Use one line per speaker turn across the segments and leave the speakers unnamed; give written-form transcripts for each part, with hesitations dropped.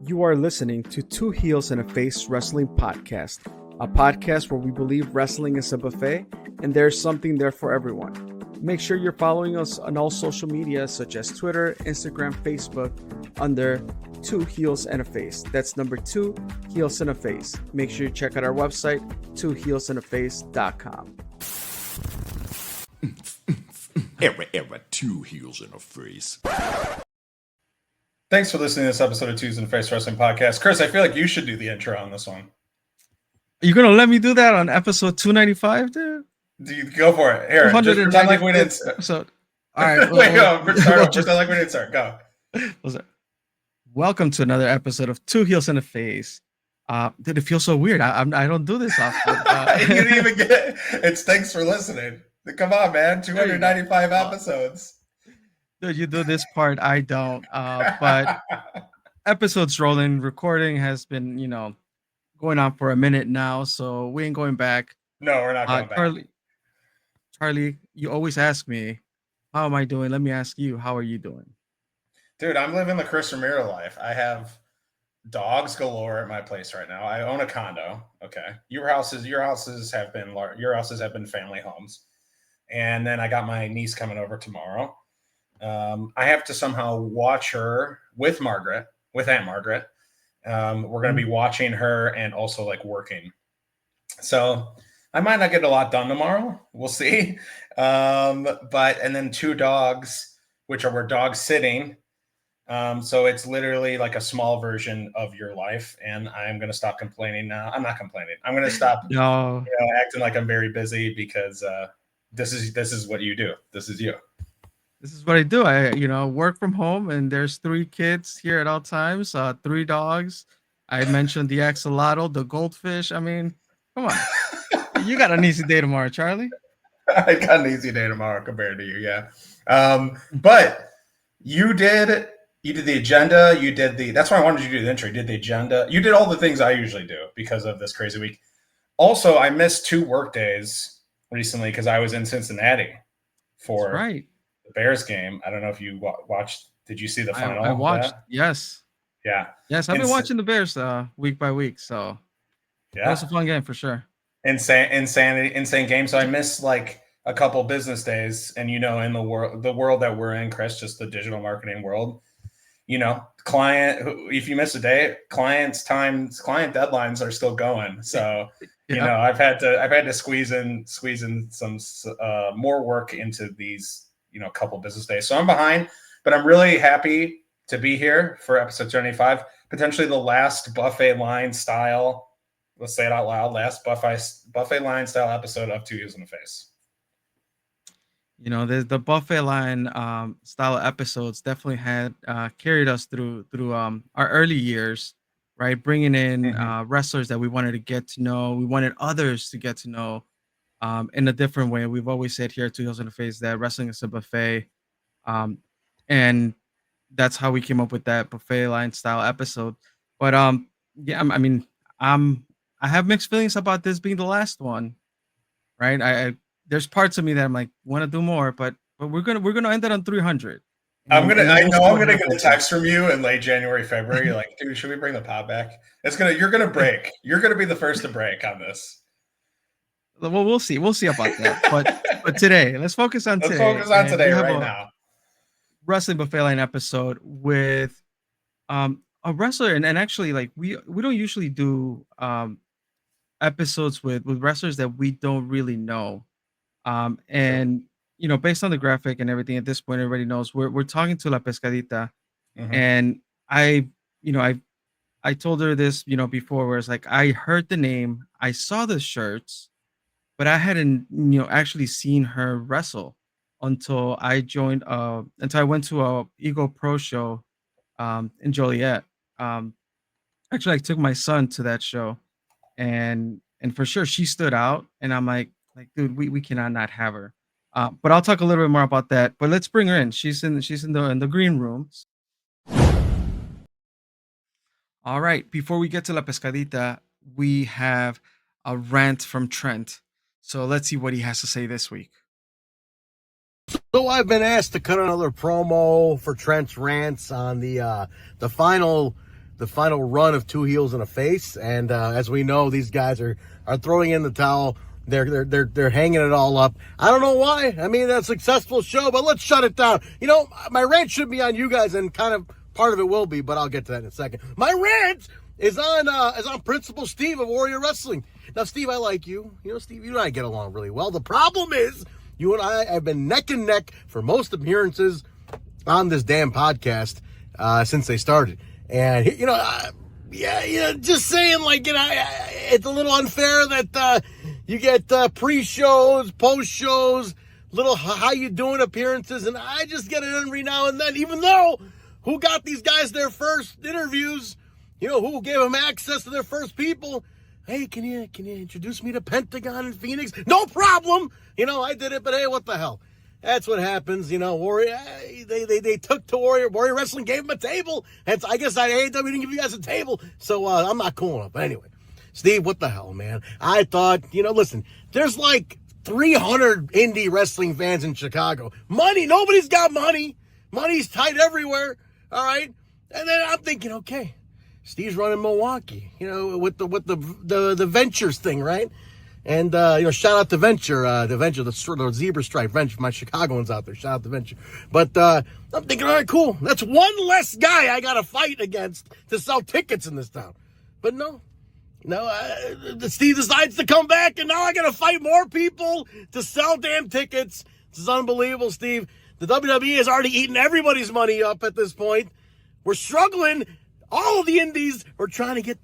You are listening to Two Heels and a Face Wrestling Podcast, a podcast where we believe wrestling is a buffet and there's something there for everyone. Make sure you're following us on all social media such as Twitter, Instagram, Facebook under Two Heels and a Face. That's number 2 Heels and a Face. Make sure you check out our website, twoheelsandaface.com.
Two Heels and a Face.
Thanks for listening to this episode of Twos and Face Wrestling Podcast. Chris, I feel like you should do the intro on this one.
Are you going to let me do that on episode 295, dude?
Go for it. Here, just pretend like we didn't
episode. All right.
Wait, go. Pretend like we didn't start. Go.
Welcome to another episode of Two Heels and a Face. Dude, it feels so weird. I don't do this often.
You didn't even get it. It's thanks for listening. Come on, man. 295 episodes.
Dude, you do this part, I don't. But episodes rolling, recording has been, going on for a minute now, so we ain't going back.
No, we're not going back.
Charlie, you always ask me, how am I doing? Let me ask you, how are you doing?
Dude, I'm living the Chris Ramiro life. I have dogs galore at my place right now. I own a condo. Okay. Your houses have been family homes. And then I got my niece coming over tomorrow. I have to somehow watch her with Aunt Margaret. We're going to be watching her and also like working. So I might not get a lot done tomorrow. We'll see. And then 2 dogs, we're dog sitting. So it's literally like a small version of your life. And I'm going to stop complaining now. I'm not complaining. I'm going to stop acting like I'm very busy because this is what you do. This is you.
This is what I do. I, work from home, and there's 3 kids here at all times, 3 dogs. I mentioned the axolotl, the goldfish. I mean, come on. You got an easy day tomorrow, Charlie.
I got an easy day tomorrow compared to you, yeah. But you did the agenda. That's why I wanted you to do the intro. You did the agenda. You did all the things I usually do because of this crazy week. Also, I missed 2 work days recently because I was in Cincinnati for
the
Bears game. I don't know if you watched. Did you see the final?
I watched. Yes.
Yeah.
Yes, I've been watching the Bears week by week. So
yeah,
that was a fun game for sure.
Insane game. So I missed like a couple business days, and in the world that we're in, Chris, just the digital marketing world. If you miss a day, client deadlines are still going. So I've had to squeeze in some more work into these couple business days. So I'm behind, but I'm really happy to be here for episode 75, potentially the last buffet line style. Let's say it out loud. Last buffet line style episode of Two Heels in the Face.
The buffet line style episodes definitely had carried us through our early years, right? Bringing in wrestlers that we wanted to get to know. We wanted others to get to know in a different way. We've always said here at Two Heels in the Face that wrestling is a buffet. And that's how we came up with that buffet line style episode. But I have mixed feelings about this being the last one, right? I there's parts of me that I'm like want to do more, but we're gonna end it on 300.
I'm gonna get a text from you in late January, February. You're like, dude, should we bring the pod back? You're gonna break. You're gonna be the first to break on this.
Well, we'll see about that. But today, let's focus on today.
Let's focus on today right now.
Wrestling buffet line episode with a wrestler, and actually, like we don't usually do episodes with wrestlers that we don't really know. And based on the graphic and everything at this point, everybody knows we're talking to La Pescadita, and I told her this before, where it's like I heard the name, I saw the shirts, but I hadn't actually seen her wrestle until I went to a Ego Pro show in Joliet. Actually, I took my son to that show, and for sure she stood out, and I'm like dude, we cannot not have her. But I'll talk a little bit more about that. But let's bring her in. She's in the green room. All right. Before we get to La Pescadita, we have a rant from Trent. So let's see what he has to say this week.
So I've been asked to cut another promo for Trent's rants on the final the final run of Two Heels and a Face. And as we know, these guys are throwing in the towel. They're hanging it all up. I don't know why. I mean, that's a successful show, but let's shut it down. You know, my rant should be on you guys, and kind of part of it will be, but I'll get to that in a second. My rant is on Principal Steve of Warrior Wrestling. Now, Steve, I like you. You know, Steve, you and I get along really well. The problem is, you and I have been neck and neck for most appearances on this damn podcast since they started. And, you know, just saying, like, you know, it's a little unfair that you get pre-shows, post-shows, little how you doing appearances, and I just get it every now and then, even though who got these guys their first interviews, you know, who gave them access to their first people. Hey, can you introduce me to Pentagon in Phoenix? No problem. You know, I did it, but hey, what the hell? That's what happens, you know. Warrior, they took to Warrior Wrestling, gave them a table. And I guess AEW didn't give you guys a table, so I'm not cool enough. But anyway, Steve, what the hell, man? I thought, you know, listen, there's like 300 indie wrestling fans in Chicago. Money, nobody's got money. Money's tight everywhere. All right, and then I'm thinking, okay, Steve's running Milwaukee, you know, with the Ventures thing, right? And, you know, shout out to Venture, the zebra stripe, Venture, my Chicagoans out there, shout out to Venture. But, I'm thinking, all right, cool. That's one less guy I got to fight against to sell tickets in this town. But no, Steve decides to come back, and now I got to fight more people to sell damn tickets. This is unbelievable, Steve. The WWE has already eaten everybody's money up at this point. We're struggling. All of the indies are trying to get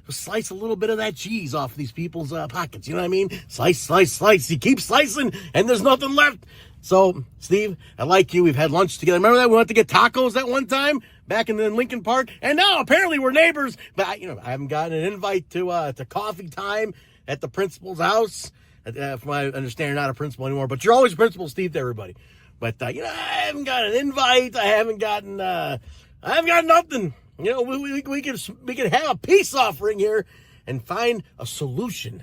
slice a little bit of that cheese off these people's pockets. You know what I mean? Slice. You keep slicing, and there's nothing left. So, Steve, I like you. We've had lunch together. Remember that? We went to get tacos that one time back in Lincoln Park? And now, apparently, we're neighbors. But, I haven't gotten an invite to coffee time at the principal's house. From my understanding, not a principal anymore. But you're always Principal Steve to everybody. But, I haven't got an invite. I haven't got nothing. You know, we could have a peace offering here and find a solution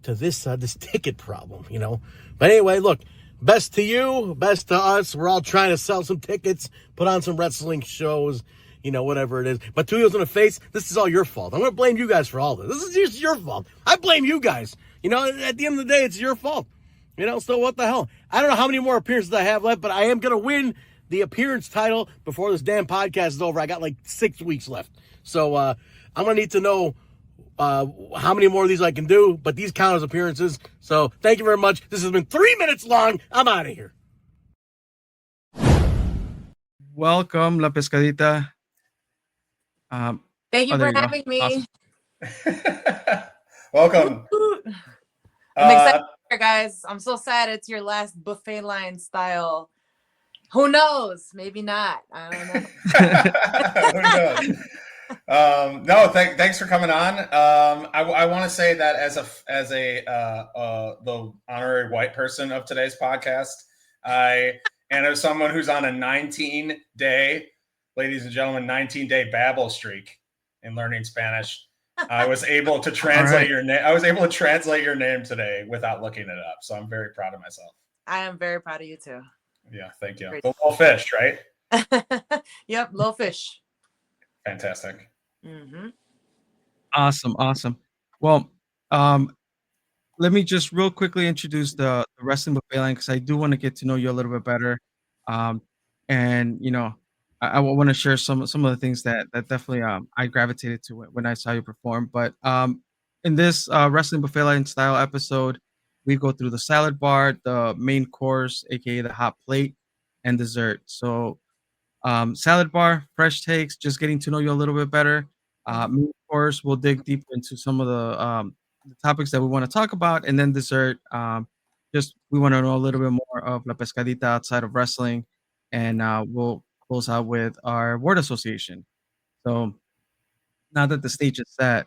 to this ticket problem, you know. But anyway, look, best to you, best to us. We're all trying to sell some tickets, put on some wrestling shows, you know, whatever it is. But Two Heels in the Face, this is all your fault. I'm going to blame you guys for all this. This is just your fault. I blame you guys. You know, at the end of the day, it's your fault. You know, so what the hell? I don't know how many more appearances I have left, but I am going to win the appearance title before this damn podcast is over. I got like 6 weeks left. So I'm going to need to know how many more of these I can do, but these count as appearances. So thank you very much. This has been 3 minutes long. I'm out of here.
Welcome, La Pescadita.
Thank you for having me.
Awesome.
Welcome.
I'm excited, guys. I'm so sad it's your last buffet line style. Who knows? Maybe not. I don't know.
No, thanks for coming on. I want to say that as the honorary white person of today's podcast, and as someone who's on a 19-day, ladies and gentlemen, 19-day babble streak in learning Spanish, I was able to translate your name. I was able to translate your name today without looking it up. So I'm very proud of myself.
I am very proud of you too.
Yeah, thank you.
Great.
The little fish, right?
Yep, little fish.
Fantastic.
Mm-hmm.
Awesome. Well, let me just real quickly introduce the wrestling buffet line, because I do want to get to know you a little bit better. And you know, I want to share some of the things that definitely I gravitated to when I saw you perform. But in this wrestling buffet line style episode, we go through the salad bar, the main course, aka the hot plate, and dessert. So salad bar, fresh takes, just getting to know you a little bit better. Main course, we'll dig deeper into some of the topics that we want to talk about, and then dessert. Just we want to know a little bit more of La Pescadita outside of wrestling, and we'll close out with our word association. So now that the stage is set,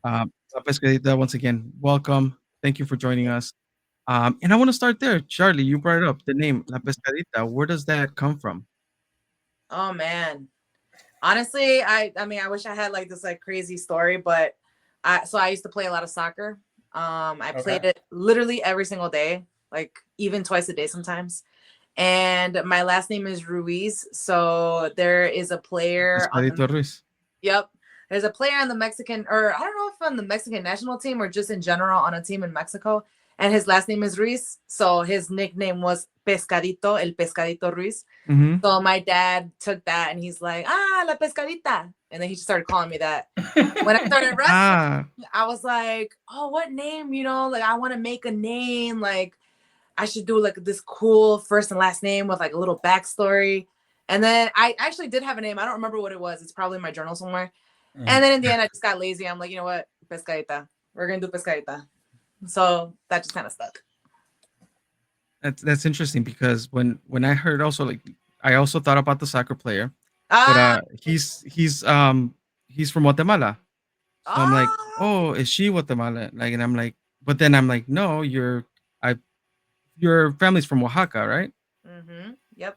La Pescadita, once again, welcome. Thank you for joining us. And I want to start there. Charlie, you brought it up, the name La Pescadita. Where does that come from?
Oh man. Honestly, I mean, I wish I had like this like crazy story, but I used to play a lot of soccer. I played it literally every single day, like even twice a day sometimes. And my last name is Ruiz. So there is a player.
Pescadito Ruiz.
Yep. There's a player on the Mexican, or I don't know if on the Mexican national team or just in general on a team in Mexico, and his last name is Ruiz. So his nickname was Pescadito, el Pescadito Ruiz.
Mm-hmm.
So my dad took that and he's like, la pescadita. And then he just started calling me that. When I started wrestling,
Ah,
I was like, oh, what name? You know, like I want to make a name. Like I should do like this cool first and last name with like a little backstory. And then I actually did have a name. I don't remember what it was. It's probably in my journal somewhere. And then in the end, I just got lazy. I'm like, you know what? Pescadita. We're going to do Pescadita. So that just kind of stuck.
that's interesting because when I heard also like I also thought about the soccer player, but
Ah,
he's from Guatemala. So I'm like,
ah.
oh, is she Guatemala? Like, and I'm like, but then I'm like, no, your family's from Oaxaca, right?
Mm-hmm. Yep.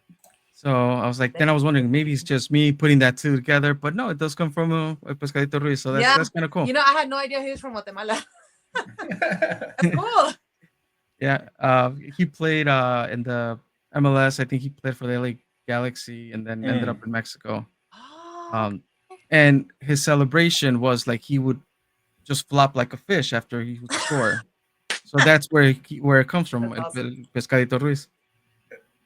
So I was like, then I was wondering, maybe it's just me putting that two together, but no, it does come from Pescadito Ruiz, so
Yeah.
that's kind of cool.
You know, I had no idea he was from Guatemala. That's cool.
Yeah, he played in the MLS. I think he played for the LA Galaxy and then ended up in Mexico.
Oh,
And his celebration was like he would just flop like a fish after he would score. So that's where it comes from,
That's awesome.
Pescadito Ruiz.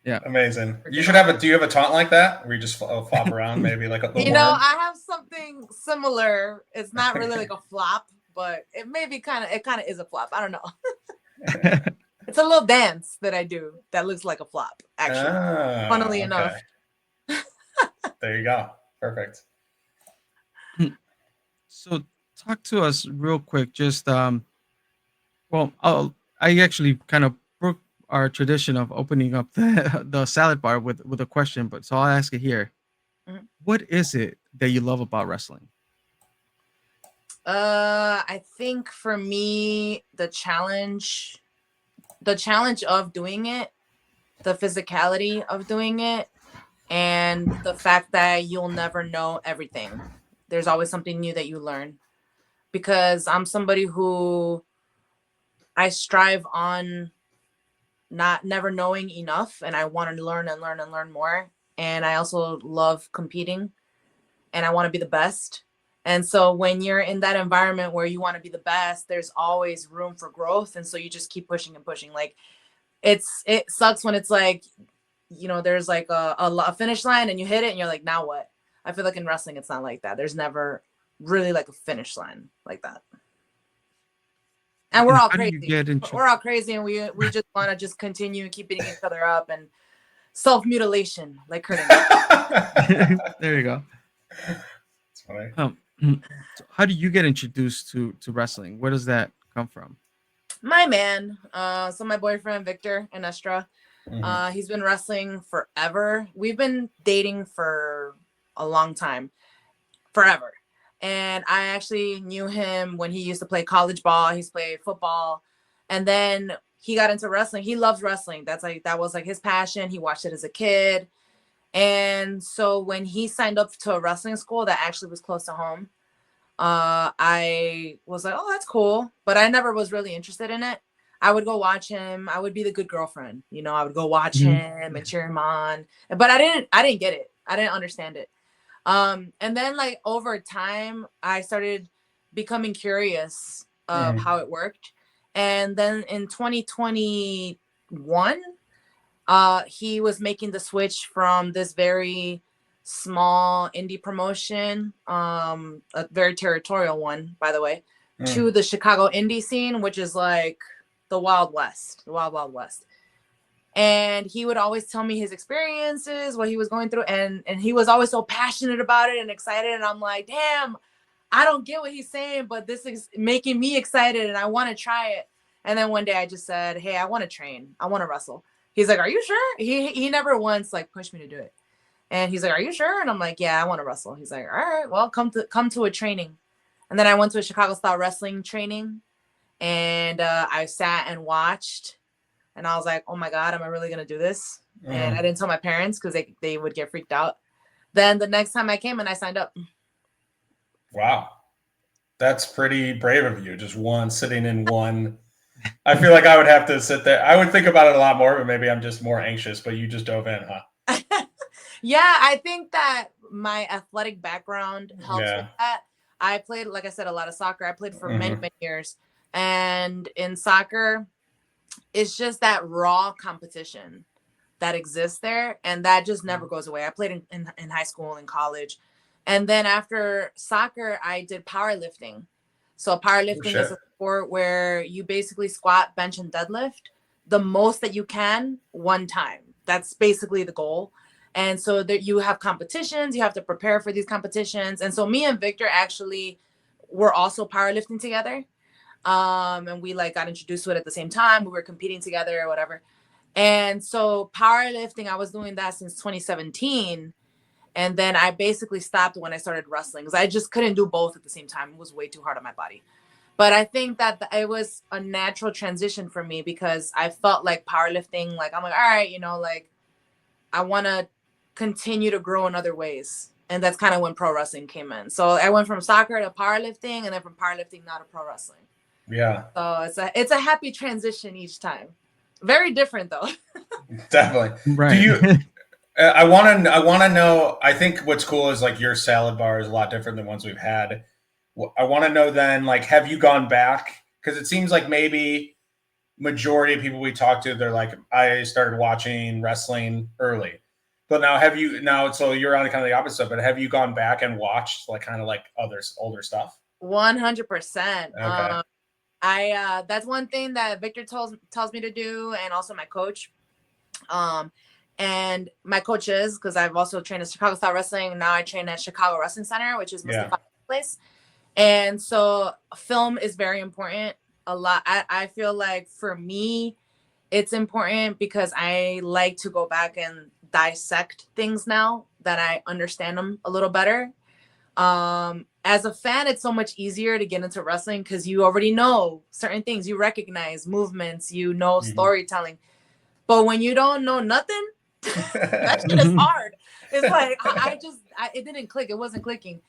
Yeah.
Amazing. You should have do you have a taunt like that where you just flop around maybe like a the
you
worm?
know, I have something similar. It's not really like a flop, but it maybe kind of is a flop. I don't know. It's a little dance that I do that looks like a flop, actually. Funnily enough.
There you go. Perfect.
So talk to us real quick. Just well, I actually kind of broke our tradition of opening up the salad bar with a question, but so I'll ask it here.
Mhm.
What is it that you love about wrestling?
I think for me, the challenge of doing it, the physicality of doing it, and the fact that you'll never know everything. There's always something new that you learn. Because I'm somebody who I strive on never knowing enough, and I want to learn and learn and learn more. And I also love competing, and I want to be the best. And so when you're in that environment where you want to be the best, there's always room for growth, and so you just keep pushing and pushing. Like it sucks when it's like, you know, there's like a finish line and you hit it and you're like, now what? I feel like in wrestling it's not like that. There's never really like a finish line like that. And we're all crazy. We're all crazy, and we just want to just continue and keep beating each other up and self-mutilation like Kurt.
There you go.
That's funny.
So how do you get introduced to wrestling? Where does that come from?
My man, so my boyfriend Victor and Estra, he's been wrestling forever. We've been dating for a long time, forever. And I actually knew him when he used to play college ball. He's played football, and then he got into wrestling. He loves wrestling. That was like his passion. He watched it as a kid. And so when he signed up to a wrestling school that actually was close to home, I was like, oh, that's cool. But I never was really interested in it. I would go watch him. I would be the good girlfriend. You know, I would go watch him and cheer him on. But I didn't get it. I didn't understand it. And then like over time, I started becoming curious of how it worked. And then in 2021, he was making the switch from this very small indie promotion, a very territorial one, by the way, to the Chicago indie scene, which is like the Wild West, the Wild Wild West. And he would always tell me his experiences, what he was going through, and he was always so passionate about it and excited. And I'm like, damn, I don't get what he's saying, but this is making me excited and I want to try it. And then one day I just said, hey, I want to train. I want to wrestle. He's like, are you sure? He never once like pushed me to do it. And he's like, are you sure? And I'm like, yeah, I want to wrestle. He's like, all right, well, come to a training. And then I went to a Chicago style wrestling training, and I sat and watched, and I was like, oh my God, am I really going to do this? And I didn't tell my parents because they would get freaked out. Then the next time I came and I signed up.
Wow. That's pretty brave of you. Just sitting in one. I feel like I would have to sit there. I would think about it a lot more, but maybe I'm just more anxious, but you just dove in, huh?
Yeah, I think that my athletic background helps with
Yeah.
that. I played, like I said, a lot of soccer. I played for many,
Mhm.
many years. And in soccer, it's just that raw competition that exists there. And that just never goes away. I played in high school and college. And then after soccer, I did powerlifting. So
Oh,
powerlifting is
shit.
a sport where you basically squat, bench, and deadlift the most that you can one time. That's basically the goal. And so that you have competitions, you have to prepare for these competitions. And so me and Victor actually were also powerlifting together. And we like got introduced to it at the same time. We were competing together or whatever. And so powerlifting, I was doing that since 2017. And then I basically stopped when I started wrestling because I just couldn't do both at the same time. It was way too hard on my body. But I think that it was a natural transition for me because I felt like powerlifting, like I'm like, all right, like I want to continue to grow in other ways. And that's kind of when pro wrestling came in. So I went from soccer to powerlifting and then from powerlifting now to pro wrestling.
Yeah,
So it's a happy transition each time. Very different though.
definitely. Do
Right.
you? I want to. I want to know. I think what's cool is like your salad bar is a lot different than ones we've had. I want to know then, like, have you gone back? Because it seems like maybe majority of people we talk to, they're like, I started watching wrestling early, but now have you now? So you're on kind of the opposite. But have you gone back and watched like kind of like others older stuff?
100%.
Okay.
I that's one thing that Victor tells me to do, and also my coach. And my coaches, because I've also trained at Chicago Style Wrestling. Now I train at Chicago Wrestling Center, which is
Yeah.
Mustafa place. And so film is very important. A lot. I feel like for me, it's important because I like to go back and dissect things now that I understand them a little better. As a fan, it's so much easier to get into wrestling because you already know certain things. You recognize movements, storytelling. But when you don't know nothing, that shit is hard. It's like it didn't click. It wasn't clicking.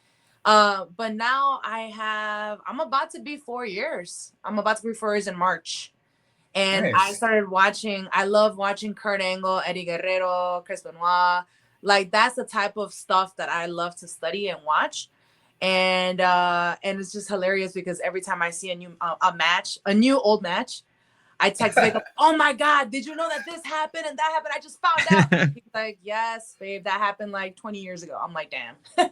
But now I'm about to be 4 years. I'm about to be 4 years in March. And I
Nice.
started watching, I love watching Kurt Angle, Eddie Guerrero, Chris Benoit. Like that's the type of stuff that I love to study and watch. And it's just hilarious because every time I see a new old match, I text Vic, oh my God, did you know that this happened and that happened? I just found out. He's like, yes, babe, that happened like 20 years ago. I'm like, damn. So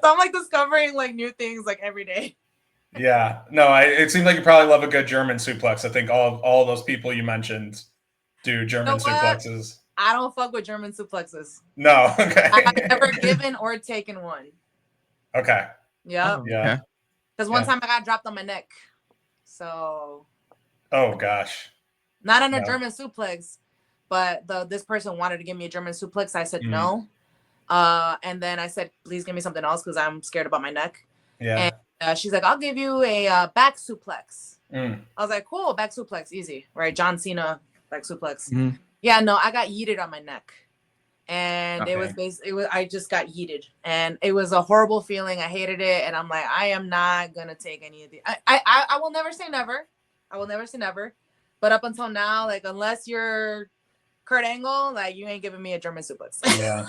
I'm like discovering like new things like every day.
Yeah. No, it seems like you probably love a good German suplex. I think all those people you mentioned do German suplexes.
I don't fuck with German suplexes.
No. Okay.
I have never given or taken one.
Okay.
Yep.
Oh,
Yeah.
okay.
Because one time I got dropped on my neck. So.
Oh gosh.
Not on a German suplex, but this person wanted to give me a German suplex. I said no. And then I said, please give me something else because I'm scared about my neck.
Yeah.
And she's like, I'll give you a back suplex. I was like, cool, back suplex, easy, right? John Cena back suplex.
Mhm.
Yeah, no, I got yeeted on my neck. And
Okay.
I just got yeeted. And it was a horrible feeling. I hated it. And I'm like, I am not going to take any of the, I will never say never. I will never say never. But up until now, like, unless you're Kurt Angle, like, you ain't giving me a German suplex.
Yeah.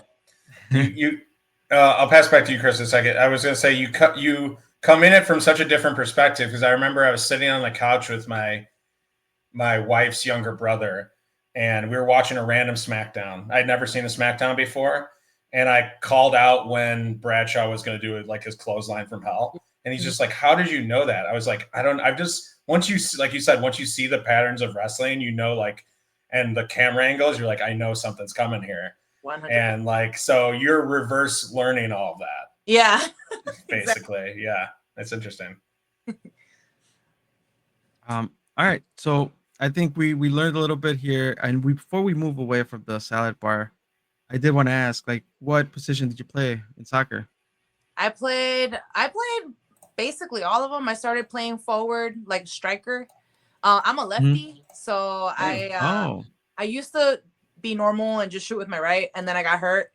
I'll pass back to you, Chris, in a second. I was going to say you come in it from such a different perspective because I remember I was sitting on the couch with my wife's younger brother, and we were watching a random SmackDown. I'd never seen a SmackDown before, and I called out when Bradshaw was going to do it, like his clothesline from hell, and he's just like, "How did you know that?" I was like, I've just once you like you said, once you see the patterns of wrestling, you know, like, and the camera angles, you're like, I know something's coming here.
100%.
And like, so you're reverse learning all of that.
Yeah.
Basically. Exactly. Yeah. That's interesting.
All right. So I think we learned a little bit here. And before we move away from the salad bar, I did want to ask, like, what position did you play in soccer?
I played basically all of them. I started playing forward, like striker. I'm a lefty, so I used to be normal and just shoot with my right, and then I got hurt,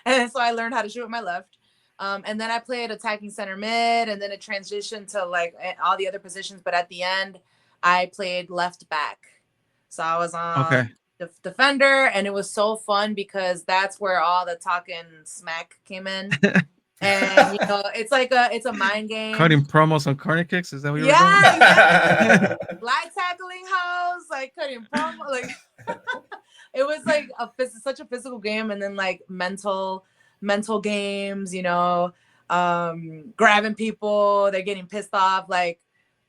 and so I learned how to shoot with my left. And then I played attacking center mid, and then it transitioned to like all the other positions. But at the end, I played left back. So I was on defender, and it was so fun because that's where all the talking smack came in. And you know, it's a mind game.
Cutting promos on corner kicks, is that what you were doing?
Exactly. Flag tackling house, like cutting promo, like it was like such a physical game, and then like mental games, you know, grabbing people, they're getting pissed off. Like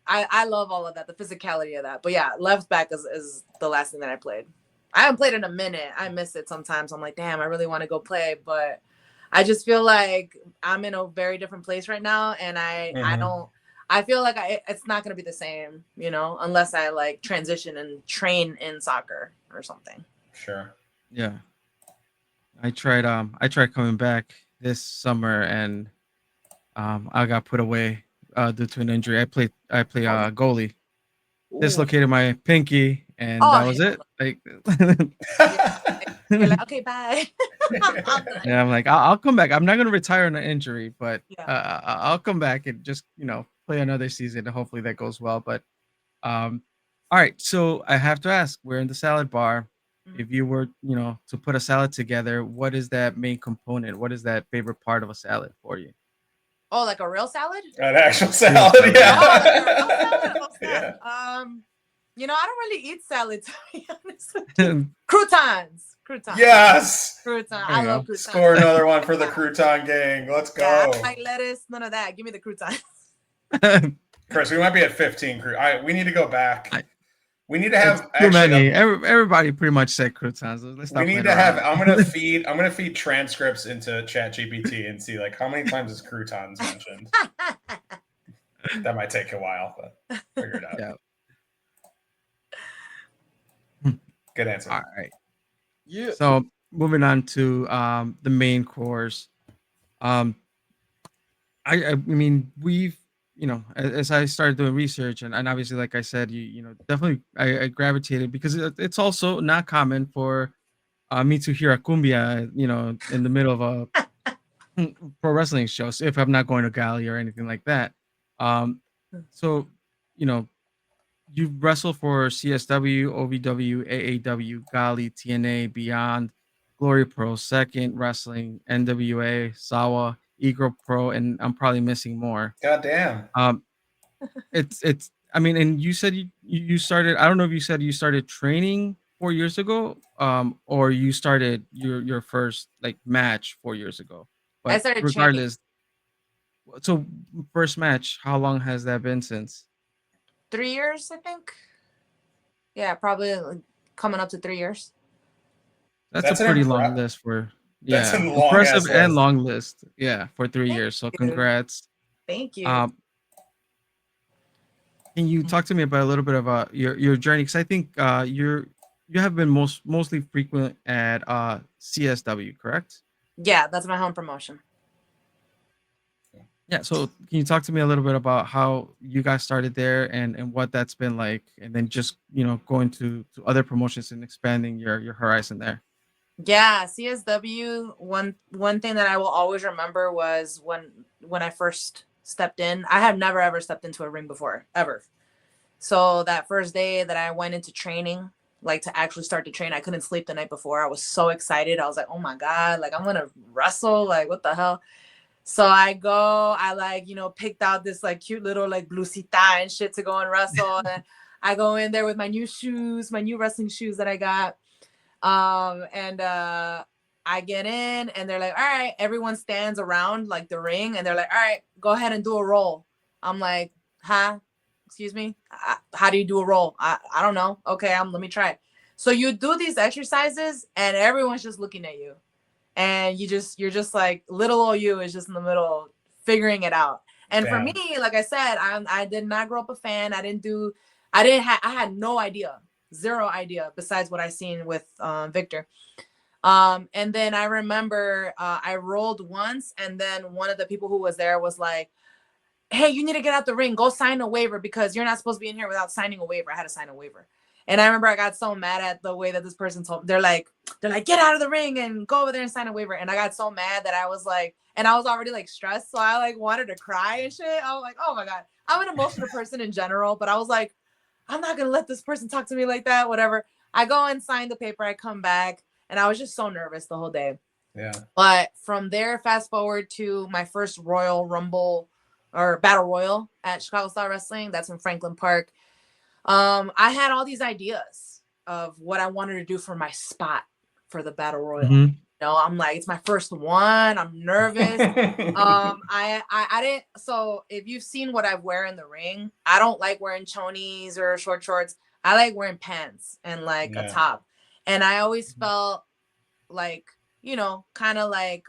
I love all of that, the physicality of that. But yeah, left back is the last thing that I played. I haven't played in a minute. I miss it sometimes. I'm like, damn, I really want to go play, but I just feel like I'm in a very different place right now, and I feel like it's not going to be the same, you know, unless I like transition and train in soccer or something.
Sure.
Yeah. I tried coming back this summer, and I got put away due to an injury. I play goalie.
Ooh.
Dislocated my pinky, and that was it. Like,
you're like, okay, bye.
yeah, I'm like, I'll come back. I'm not gonna retire on an injury, but I'll come back and just, you know, play another season, and hopefully that goes well. But all right, so I have to ask, we're in the salad bar. If you were, you know, to put a salad together, what is that main component? What is that favorite part of a salad for you?
Oh, like a real salad?
An actual salad, yeah.
Oh, like a real salad? Oh,
Yeah.
You know, I don't really eat salad, to be honest with you. Croutons.
Yes.
Crouton. I love croutons.
Score another one for the crouton gang. Let's go.
Yeah, I don't like lettuce, none of that. Give me the croutons.
Chris, we might be at 15. We need to go back. We need to have
too many. Everybody pretty much said croutons.
We need to have. I'm gonna feed transcripts into ChatGPT and see like how many times is croutons mentioned. That might take a while, but figure it out.
Yeah.
Good answer.
All right. Yeah. So moving on to the main course. I mean, we've, you know, as I started doing research, and obviously, like I said, you know, definitely I gravitated because it's also not common for me to hear a cumbia, you know, in the middle of a pro wrestling show. So if I'm not going to Gali or anything like that. So, you know, you wrestled for CSW, OVW, AAW, Gali, TNA, Beyond, Glory Pro, Second Wrestling, NWA, Sawa, Egro Pro, and I'm probably missing more.
God damn.
It's. I mean, and you said you started. I don't know if you said you started training 4 years ago, or you started your first like match 4 years ago. But
I started
regardless. So first match, how long has that been since?
3 years, I think. Yeah, probably coming up to 3 years.
That's a pretty long list for impressive and long list. Yeah, for 3 years. So congrats.
Thank you.
Can you talk to me about a little bit about your journey? Because I think you have been mostly frequent at CSW, correct?
Yeah, that's my home promotion.
Yeah, so can you talk to me a little bit about how you guys started there and what that's been like, and then just, you know, going to other promotions and expanding your horizon there?
Yeah, CSW, one thing that I will always remember was when I first stepped in. I have never ever stepped into a ring before, ever. So that first day that I went into training, like to actually start to train, I couldn't sleep the night before. I was so excited. I was like, oh my God, like I'm gonna wrestle, like what the hell? So I like, you know, picked out this like cute little like blusita and shit to go and wrestle. And I go in there with my new wrestling shoes that I got. I get in and they're like, all right, everyone stands around like the ring and they're like, all right, go ahead and do a roll. I'm like, huh? Excuse me? How do you do a roll? I don't know. Okay, let me try it. So you do these exercises and everyone's just looking at you. And you're just like little old you is just in the middle figuring it out. And for me, like I said, I did not grow up a fan. I had no idea, zero idea besides what I seen with Victor. And then I remember I rolled once, and then one of the people who was there was like, hey, you need to get out the ring, go sign a waiver because you're not supposed to be in here without signing a waiver. I had to sign a waiver. And I remember I got so mad at the way that this person told me. They're like, get out of the ring and go over there and sign a waiver. And I got so mad that I was like, and I was already like stressed. So I like wanted to cry and shit. I was like, oh my God, I'm an emotional person in general, but I was like, I'm not going to let this person talk to me like that, whatever. I go and sign the paper. I come back, and I was just so nervous the whole day.
Yeah.
But from there, fast forward to my first Royal Rumble or Battle Royal at Chicago Style Wrestling. That's in Franklin Park. I had all these ideas of what I wanted to do for my spot for the Battle Royal.
Mhm.
You know, I'm like, it's my first one. I'm nervous. I didn't. So if you've seen what I wear in the ring, I don't like wearing chonies or short shorts. I like wearing pants and like a top. And I always felt like, you know, kind of like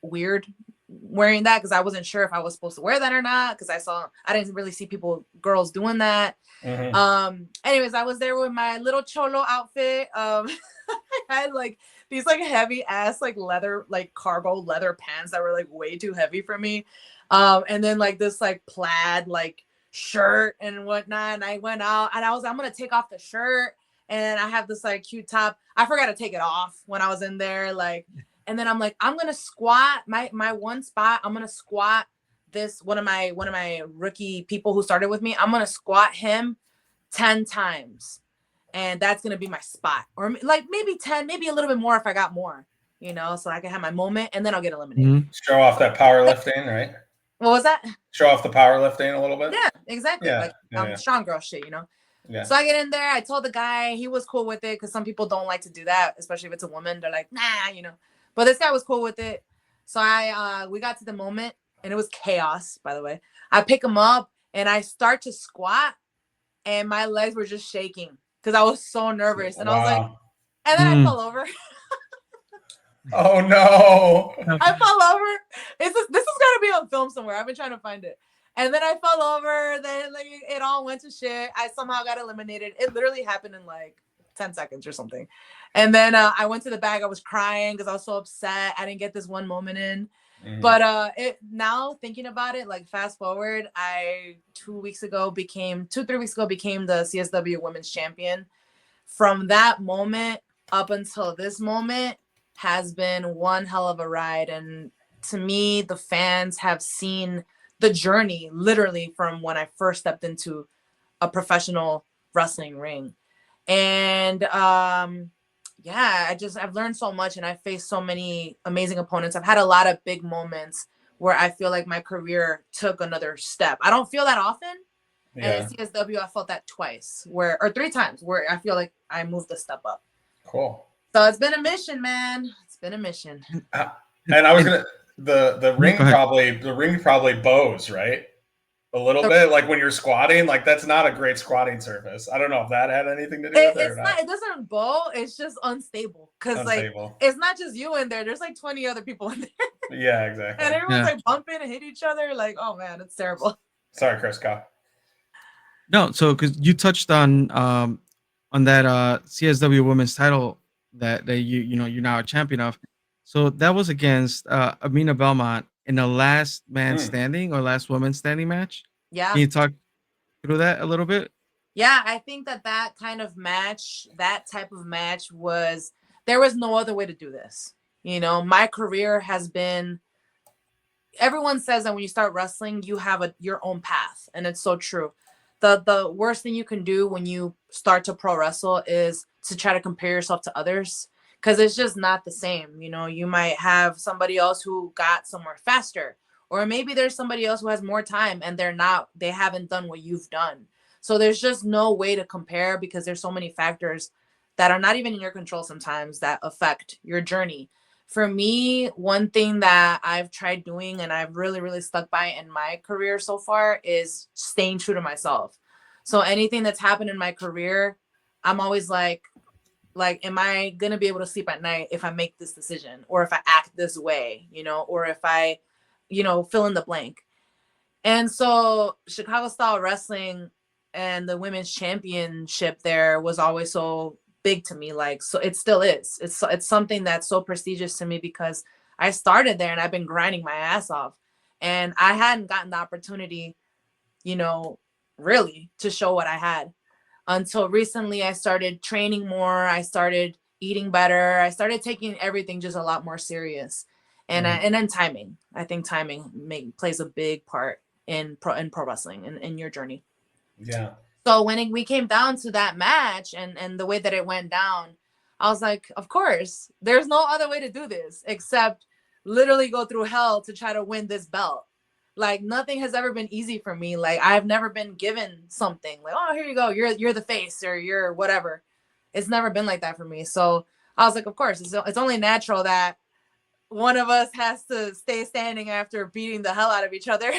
weird wearing that because I wasn't sure if I was supposed to wear that or not because I didn't really see girls doing that. Anyways, I was there with my little cholo outfit. I had like these like heavy ass like leather, like cargo leather pants that were like way too heavy for me. And then like this like plaid like shirt and whatnot. And I went out and I'm gonna take off the shirt. And I have this like cute top. I forgot to take it off when I was in there. Like, and then I'm like, I'm gonna squat my one spot. I'm gonna squat this one of my rookie people who started with me. I'm gonna squat him 10 times, and that's gonna be my spot, or like maybe 10, maybe a little bit more if I got more, you know, so I can have my moment, and then I'll get eliminated.
Show off that powerlifting, right?
What was that?
Show off the powerlifting a little bit.
Yeah, exactly.
Yeah,
like
yeah.
Strong girl shit, you know.
Yeah.
So I get in there. I told the guy, he was cool with it because some people don't like to do that, especially if it's a woman. They're like, nah, you know. But this guy was cool with it. So we got to the moment, and it was chaos, by the way. I pick him up, and I start to squat, and my legs were just shaking because I was so nervous. And I was like, and then I fell over.
Oh no!
I fell over. This is gonna be on film somewhere. I've been trying to find it. And then I fell over. Then like it all went to shit. I somehow got eliminated. It literally happened in like 10 seconds or something. And then I went to the back. I was crying because I was so upset. I didn't get this one moment in. But now thinking about it, like fast forward, I 3 weeks ago became the CSW Women's Champion. From that moment up until this moment has been one hell of a ride. And to me, the fans have seen the journey literally from when I first stepped into a professional wrestling ring. And I've learned so much, and I've faced so many amazing opponents. I've had a lot of big moments where I feel like my career took another step. I don't feel that often. And at CSW, I felt that twice or 3 times where I feel like I moved a step up.
Cool.
So it's been a mission, man. It's been a mission.
And I was the ring probably bows, right? A little bit, like when you're squatting, like that's not a great squatting surface. I don't know if that had anything to do with it or not.
It doesn't bow. It's just unstable because like it's not just you in there. There's like 20 other people in there.
Yeah, exactly.
And everyone's like bumping and hit each other. Like, oh man, it's terrible.
Sorry, Chris. Go.
No, so because you touched on that CSW Women's title that you're now a champion of. So that was against Amina Belmont in the last man standing or last woman standing match.
Yeah.
Can you talk through that a little bit?
Yeah, I think that kind of match, that type of match there was no other way to do this. You know, my career has been, everyone says that when you start wrestling, you have your own path. And it's so true. The worst thing you can do when you start to pro wrestle is to try to compare yourself to others. Because it's just not the same. You know, you might have somebody else who got somewhere faster, or maybe there's somebody else who has more time and they haven't done what you've done. So there's just no way to compare because there's so many factors that are not even in your control sometimes that affect your journey. For me, one thing that I've tried doing and I've really, really stuck by in my career so far is staying true to myself. So anything that's happened in my career, I'm always like, am I going to be able to sleep at night if I make this decision or if I act this way, you know, or if I, you know, fill in the blank. And so Chicago Style Wrestling and the women's championship there was always so big to me. Like, so it still is. It's something that's so prestigious to me because I started there and I've been grinding my ass off and I hadn't gotten the opportunity, you know, really to show what I had. Until recently, I started training more. I started eating better. I started taking everything just a lot more serious, and then timing. I think timing plays a big part in pro wrestling and in your journey.
Yeah.
So when we came down to that match and the way that it went down, I was like, of course, there's no other way to do this except literally go through hell to try to win this belt. Like nothing has ever been easy for me. Like I've never been given something like, oh, here you go. You're the face or you're whatever. It's never been like that for me. So I was like, of course, it's only natural that one of us has to stay standing after beating the hell out of each other.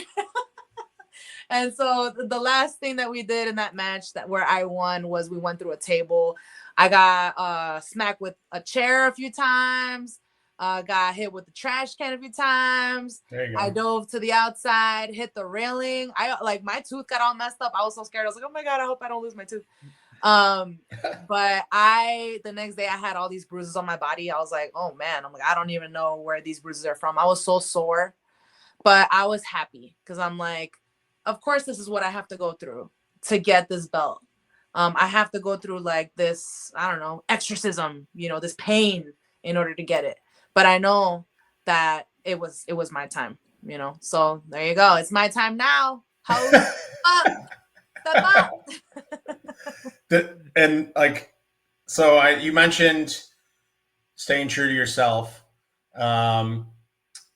And so the last thing that we did in that match where I won was we went through a table. I got smacked with a chair a few times. Got hit with the trash can a few times.
There you go.
I dove to the outside, hit the railing. My tooth got all messed up. I was so scared. I was like, oh my God, I hope I don't lose my tooth. But the next day I had all these bruises on my body. I was like, oh man, I'm like, I don't even know where these bruises are from. I was so sore, but I was happy because I'm like, of course, this is what I have to go through to get this belt. I have to go through like this, I don't know, exorcism, this pain in order to get it. But I know that it was my time, So there you go. It's my time now. Step up.
And like, so you mentioned staying true to yourself.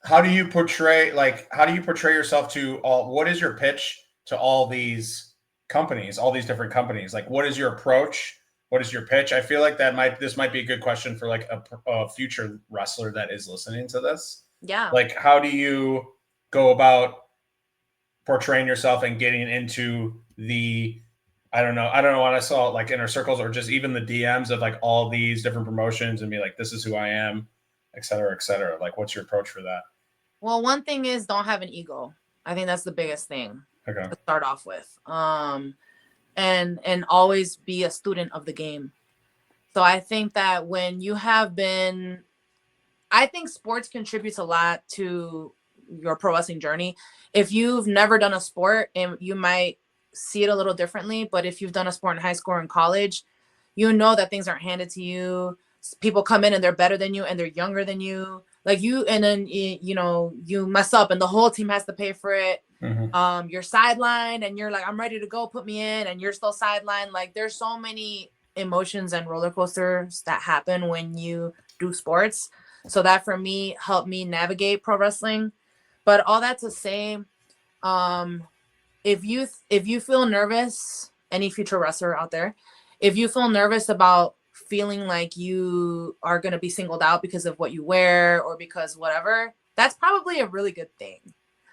How do you portray yourself to all? What is your pitch to all these companies, all these different companies? Like, what is your approach? What is your pitch? I feel like this might be a good question for like a future wrestler that is listening to this.
Yeah.
Like, how do you go about portraying yourself and getting into I don't know what I saw like inner circles or just even the DMs of like all these different promotions and be like, this is who I am, et cetera, et cetera. Like, what's your approach for that?
Well, one thing is don't have an ego. I think that's the biggest thing
to
start off with. And always be a student of the game. So I think that when you have been, I think sports contributes a lot to your pro wrestling journey. If you've never done a sport, and you might see it a little differently, but if you've done a sport in high school or in college, you know that things aren't handed to you. People come in and they're better than you and they're younger than you. Like and then you mess up and the whole team has to pay for it.
Mm-hmm.
You're sidelined and you're like, I'm ready to go, put me in, and you're still sidelined. Like there's so many emotions and roller coasters that happen when you do sports. So that for me helped me navigate pro wrestling. But all that to say, if you feel nervous, any future wrestler out there, if you feel nervous about feeling like you are going to be singled out because of what you wear or because whatever, that's probably a really good thing,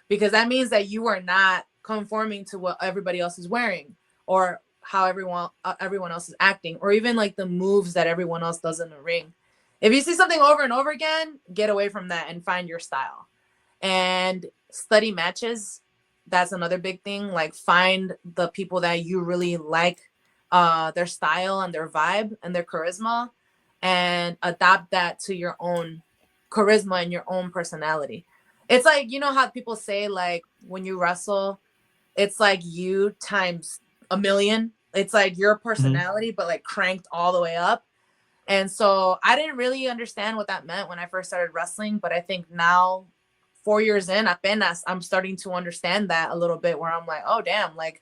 because that means that you are not conforming to what everybody else is wearing or how everyone else is acting, or even like the moves that everyone else does in the ring. If you see something over and over again, get away from that and find your style and study matches. That's another big thing. Like find the people that you really like, their style and their vibe and their charisma, and adapt that to your own charisma and your own personality. It's like, how people say like when you wrestle, it's like you times a million. It's like your personality, but like cranked all the way up. And so I didn't really understand what that meant when I first started wrestling, but I think now 4 years in, apenas, I'm starting to understand that a little bit, where I'm like, oh damn, like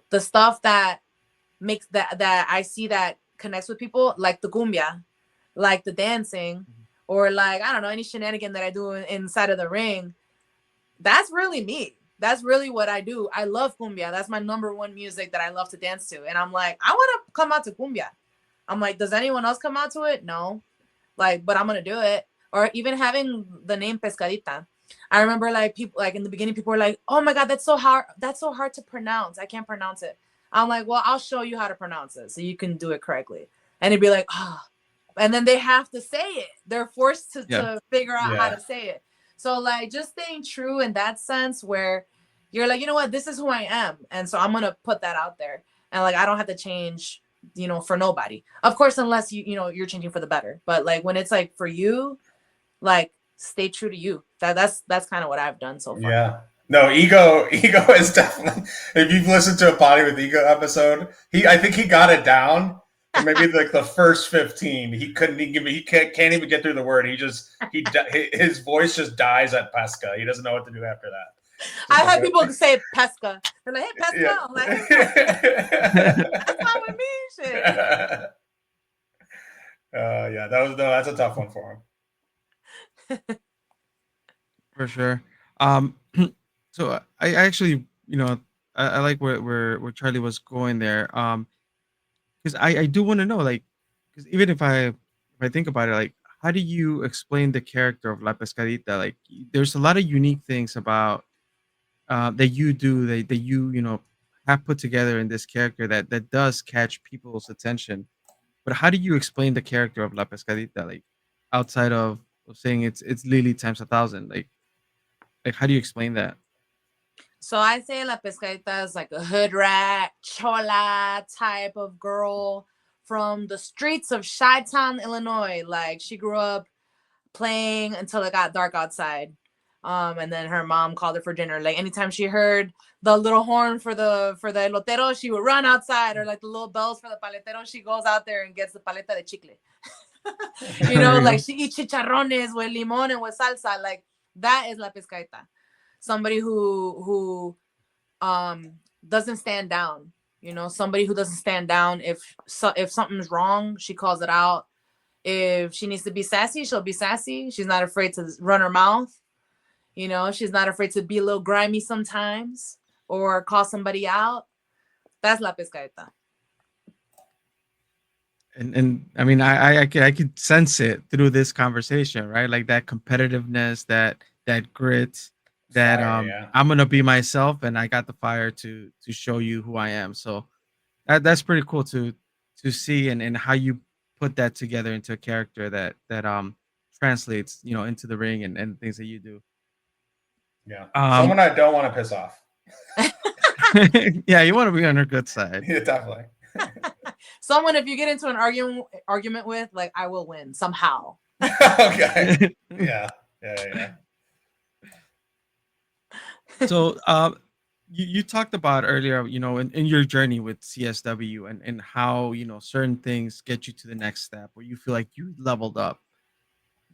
the stuff that makes that I see that connects with people, like the cumbia, like the dancing, or like, I don't know, any shenanigan that I do inside of the ring, that's really me. That's really what I do. I love cumbia. That's my number one music that I love to dance to. And I'm like, I want to come out to cumbia. I'm like, does anyone else come out to it? No. Like, but I'm going to do it. Or even having the name Pescadita. I remember like people, like in the beginning, people were like, oh my God, that's so hard. That's so hard to pronounce. I can't pronounce it. I'm like, well, I'll show you how to pronounce it so you can do it correctly. And it'd be like, oh, and then they have to say it. They're forced to figure out how to say it. So like just staying true in that sense, where you're like, you know what, this is who I am. And so I'm going to put that out there. And like, I don't have to change, for nobody. Of course, unless you're changing for the better. But like when it's like for you, like stay true to you. That's kind of what I've done so far. Yeah.
No, ego is definitely, if you've listened to a Potty with Ego episode, I think he got it down. Maybe like the first 15, he can't even get through the word. His voice just dies at Pesca. He doesn't know what to do after that.
I've had people say pesca. They're like, hey, pesca.
Yeah.
I'm like, that's not with me, shit.
Yeah, that's a tough one for him.
For sure. So I actually, I like where Charlie was going there. Because I do want to know, like, because even if I think about it, like, how do you explain the character of La Pescadita? Like, there's a lot of unique things about that you do that you have put together in this character that does catch people's attention. But how do you explain the character of La Pescadita, like, outside of saying it's Lily times 1,000? Like how do you explain that?
So I say La Pescadita is like a hood rat, chola type of girl from the streets of Chi-Town, Illinois. Like she grew up playing until it got dark outside. And then her mom called her for dinner. Like anytime she heard the little horn for the elotero, she would run outside, or like the little bells for the paletero, she goes out there and gets the paleta de chicle. Like she eats chicharrones with limon and with salsa. Like that is La Pescadita. Somebody who doesn't stand down. Somebody who doesn't stand down. If something's wrong, she calls it out. If she needs to be sassy, she'll be sassy. She's not afraid to run her mouth. She's not afraid to be a little grimy sometimes or call somebody out. That's La Pescadita.
And I mean, I could sense it through this conversation, right? Like that competitiveness, that grit, that
Fire, yeah.
I'm gonna be myself, and I got the fire to show you who I am. So that's pretty cool to see, and how you put that together into a character that translates, into the ring and things that you do.
Yeah. Someone I don't want to piss off.
Yeah, you want to be on her good side.
Yeah, definitely.
Someone, if you get into an argument with, like, I will win somehow.
Okay. Yeah.
So, you talked about earlier, in your journey with CSW, and how, certain things get you to the next step where you feel like you leveled up.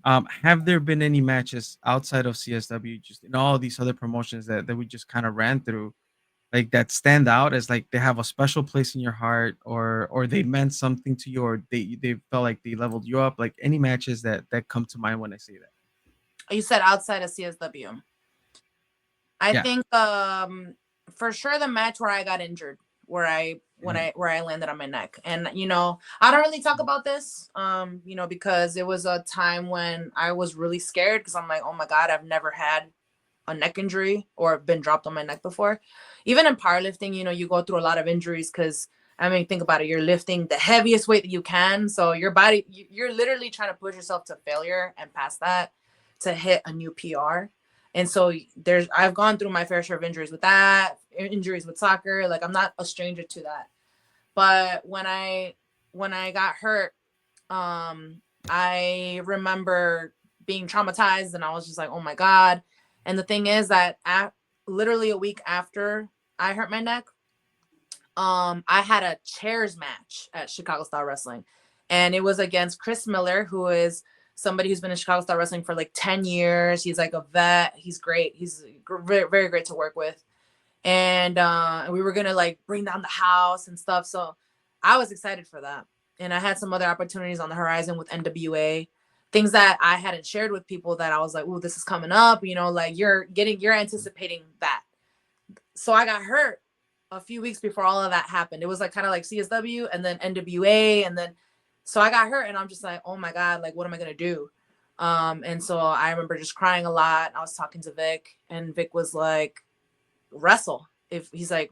Have there been any matches outside of CSW, just in all these other promotions that we just kind of ran through, like that stand out as like they have a special place in your heart, or they meant something to you, or they felt like they leveled you up? Like any matches that come to mind when I say that?
You said outside of CSW. I
Yeah.
think for sure the match where I got injured, where I landed on my neck. And I don't really talk about this because it was a time when I was really scared, because I'm like, oh my God, I've never had a neck injury or been dropped on my neck before. Even in powerlifting, you go through a lot of injuries, because think about it, you're lifting the heaviest weight that you can, so your body, you're literally trying to push yourself to failure and past that to hit a new PR. And so I've gone through my fair share of injuries with that, injuries with soccer. Like I'm not a stranger to that. But when I got hurt, I remember being traumatized, and I was just like, oh my God. And the thing is that literally a week after I hurt my neck, I had a chairs match at Chicago Style Wrestling, and it was against Chris Miller, who is somebody who's been in Chicago Style Wrestling for like 10 years. He's like a vet. He's great. He's very, very great to work with. And we were going to like bring down the house and stuff. So I was excited for that. And I had some other opportunities on the horizon with NWA, things that I hadn't shared with people, that I was like, oh, this is coming up, like you're anticipating that. So I got hurt a few weeks before all of that happened. It was like kind of like CSW and then NWA, and then so I got hurt, and I'm just like, oh my God, like what am I gonna do? And so I remember just crying a lot. I was talking to Vic, and Vic was like, wrestle. He's like,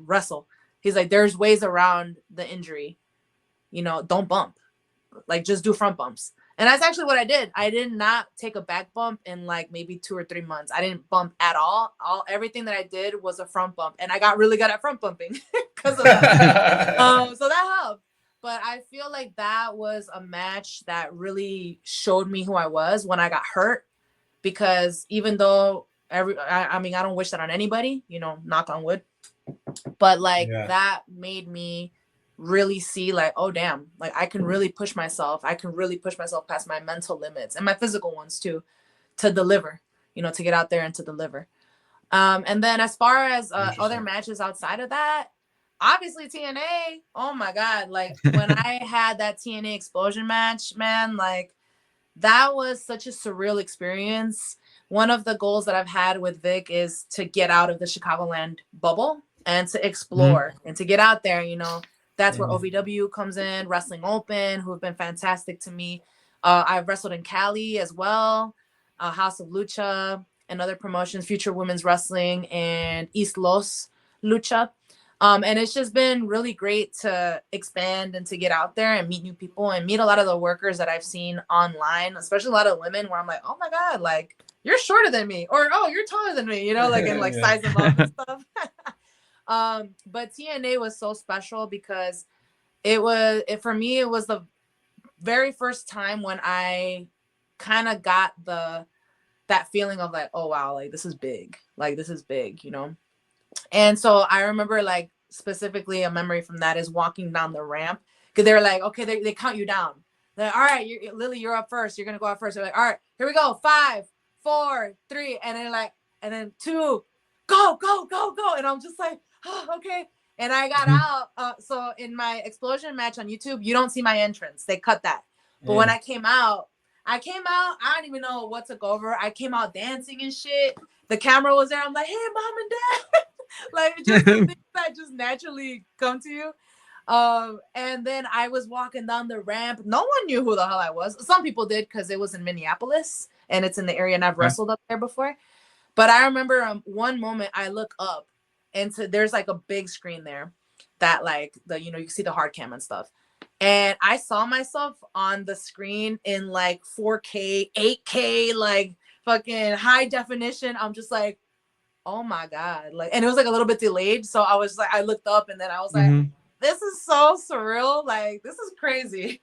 there's ways around the injury, don't bump, like just do front bumps. And that's actually what I did. I did not take a back bump in like maybe 2 or 3 months. I didn't bump at all. Everything that I did was a front bump, and I got really good at front bumping because of that. So that helped. But I feel like that was a match that really showed me who I was when I got hurt, because even though I don't wish that on anybody, knock on wood, but like that made me really see like, oh damn, like I can really push myself. I can really push myself past my mental limits and my physical ones too, to deliver, to get out there and to deliver. And then as far as other
Interesting.
matches outside of that, obviously TNA. Oh my God. Like when I had that TNA Explosion match, man, like that was such a surreal experience. One of the goals that I've had with Vic is to get out of the Chicagoland bubble and to explore and to get out there. You know, that's where OVW comes in, Wrestling Open, who have been fantastic to me. I've wrestled in Cali as well, House of Lucha and other promotions, Future Women's Wrestling and East Los Lucha. And it's just been really great to expand and to get out there and meet new people and meet a lot of the workers that I've seen online, especially a lot of women where I'm like, oh my God, like you're shorter than me, or oh, you're taller than me, you know, like in like size and love and stuff. But TNA was so special because for me, it was the very first time when I kind of got that feeling of like, oh wow, like this is big, you know. And so I remember like specifically a memory from that is walking down the ramp because they're like, okay, they count you down. They're like, all right, Lily, you're up first. You're gonna go up first. They're like, all right, here we go, 5, 4, 3, and then 2, go. And I'm just like, oh, okay. And I got out. So in my Explosion match on YouTube, you don't see my entrance. They cut that. But when I came out, I don't even know what took over. I came out dancing and shit. The camera was there. I'm like, hey, mom and dad. Like just things that just naturally come to you. And then I was walking down the ramp. No one knew who the hell I was. Some people did because it was in Minneapolis and it's in the area and I've wrestled up there before. But I remember one moment I look up and there's like a big screen there that like you can see the hard cam and stuff. And I saw myself on the screen in like 4K, 8K, like fucking high definition. I'm just like, oh my God. Like, and it was like a little bit delayed. So I was like, I looked up and then I was like, this is so surreal. Like, this is crazy.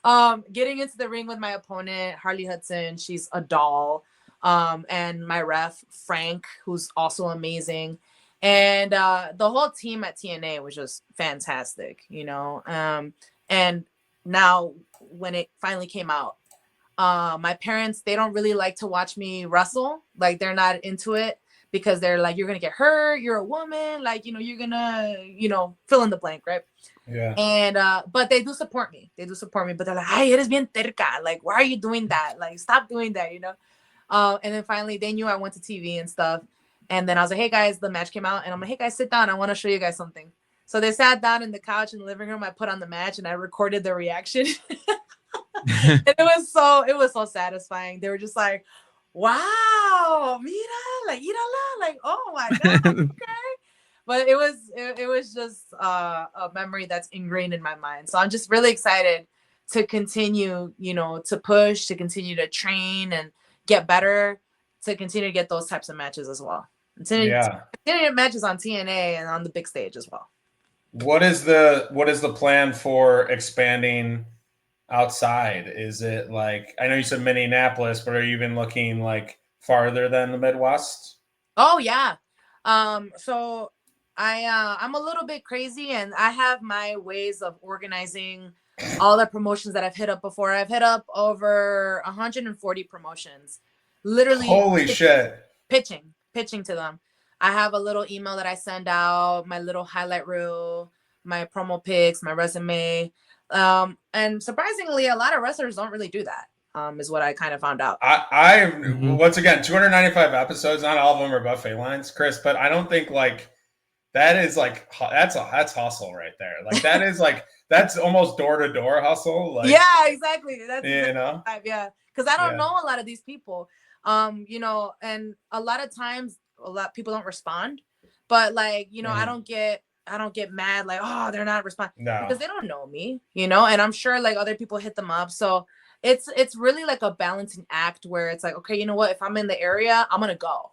Getting into the ring with my opponent, Harley Hudson, she's a doll. And my ref, Frank, who's also amazing. And the whole team at TNA was just fantastic, you know. And now when it finally came out, my parents, they don't really like to watch me wrestle. Like they're not into it because they're like, you're going to get hurt. You're a woman. Like, you're going to, fill in the blank. Right.
Yeah.
And, but they do support me. But they're like, ay, eres bien terca. Like, why are you doing that? Like, stop doing that, And then finally they knew I went to TV and stuff. And then I was like, hey guys, the match came out and I'm like, hey guys, sit down. I want to show you guys something. So they sat down in the couch in the living room. I put on the match and I recorded the reaction. And it was so satisfying. They were just like, wow, mira, like, irala, like, oh my God, okay. But it was just a memory that's ingrained in my mind. So I'm just really excited to continue, to push, to continue to train and get better, to continue to get those types of matches as well. Continue to get matches on TNA and on the big stage as well.
What is the plan for expanding outside? Is it like, I know you said Minneapolis, but are you even looking like farther than the Midwest?
Oh yeah. So I'm a little bit crazy and I have my ways of organizing all the promotions that I've hit up before. I've hit up over 140 promotions. Literally
holy shit.
Pitching to them. I have a little email that I send out, my little highlight reel, my promo pics, my resume. And surprisingly, a lot of wrestlers don't really do that, is what I kind of found out.
Once again, 295 episodes, not all of them are buffet lines, Chris, but I don't think like that is like, that's hustle right there. Like that is like, that's almost door-to-door hustle. Like,
yeah, exactly. That's
yeah.
Because I don't know a lot of these people, and a lot of times a lot of people don't respond, but like, I don't get mad like, oh, they're not responding because they don't know me, and I'm sure like other people hit them up. So it's really like a balancing act where it's like, okay, you know what, if I'm in the area, I'm gonna go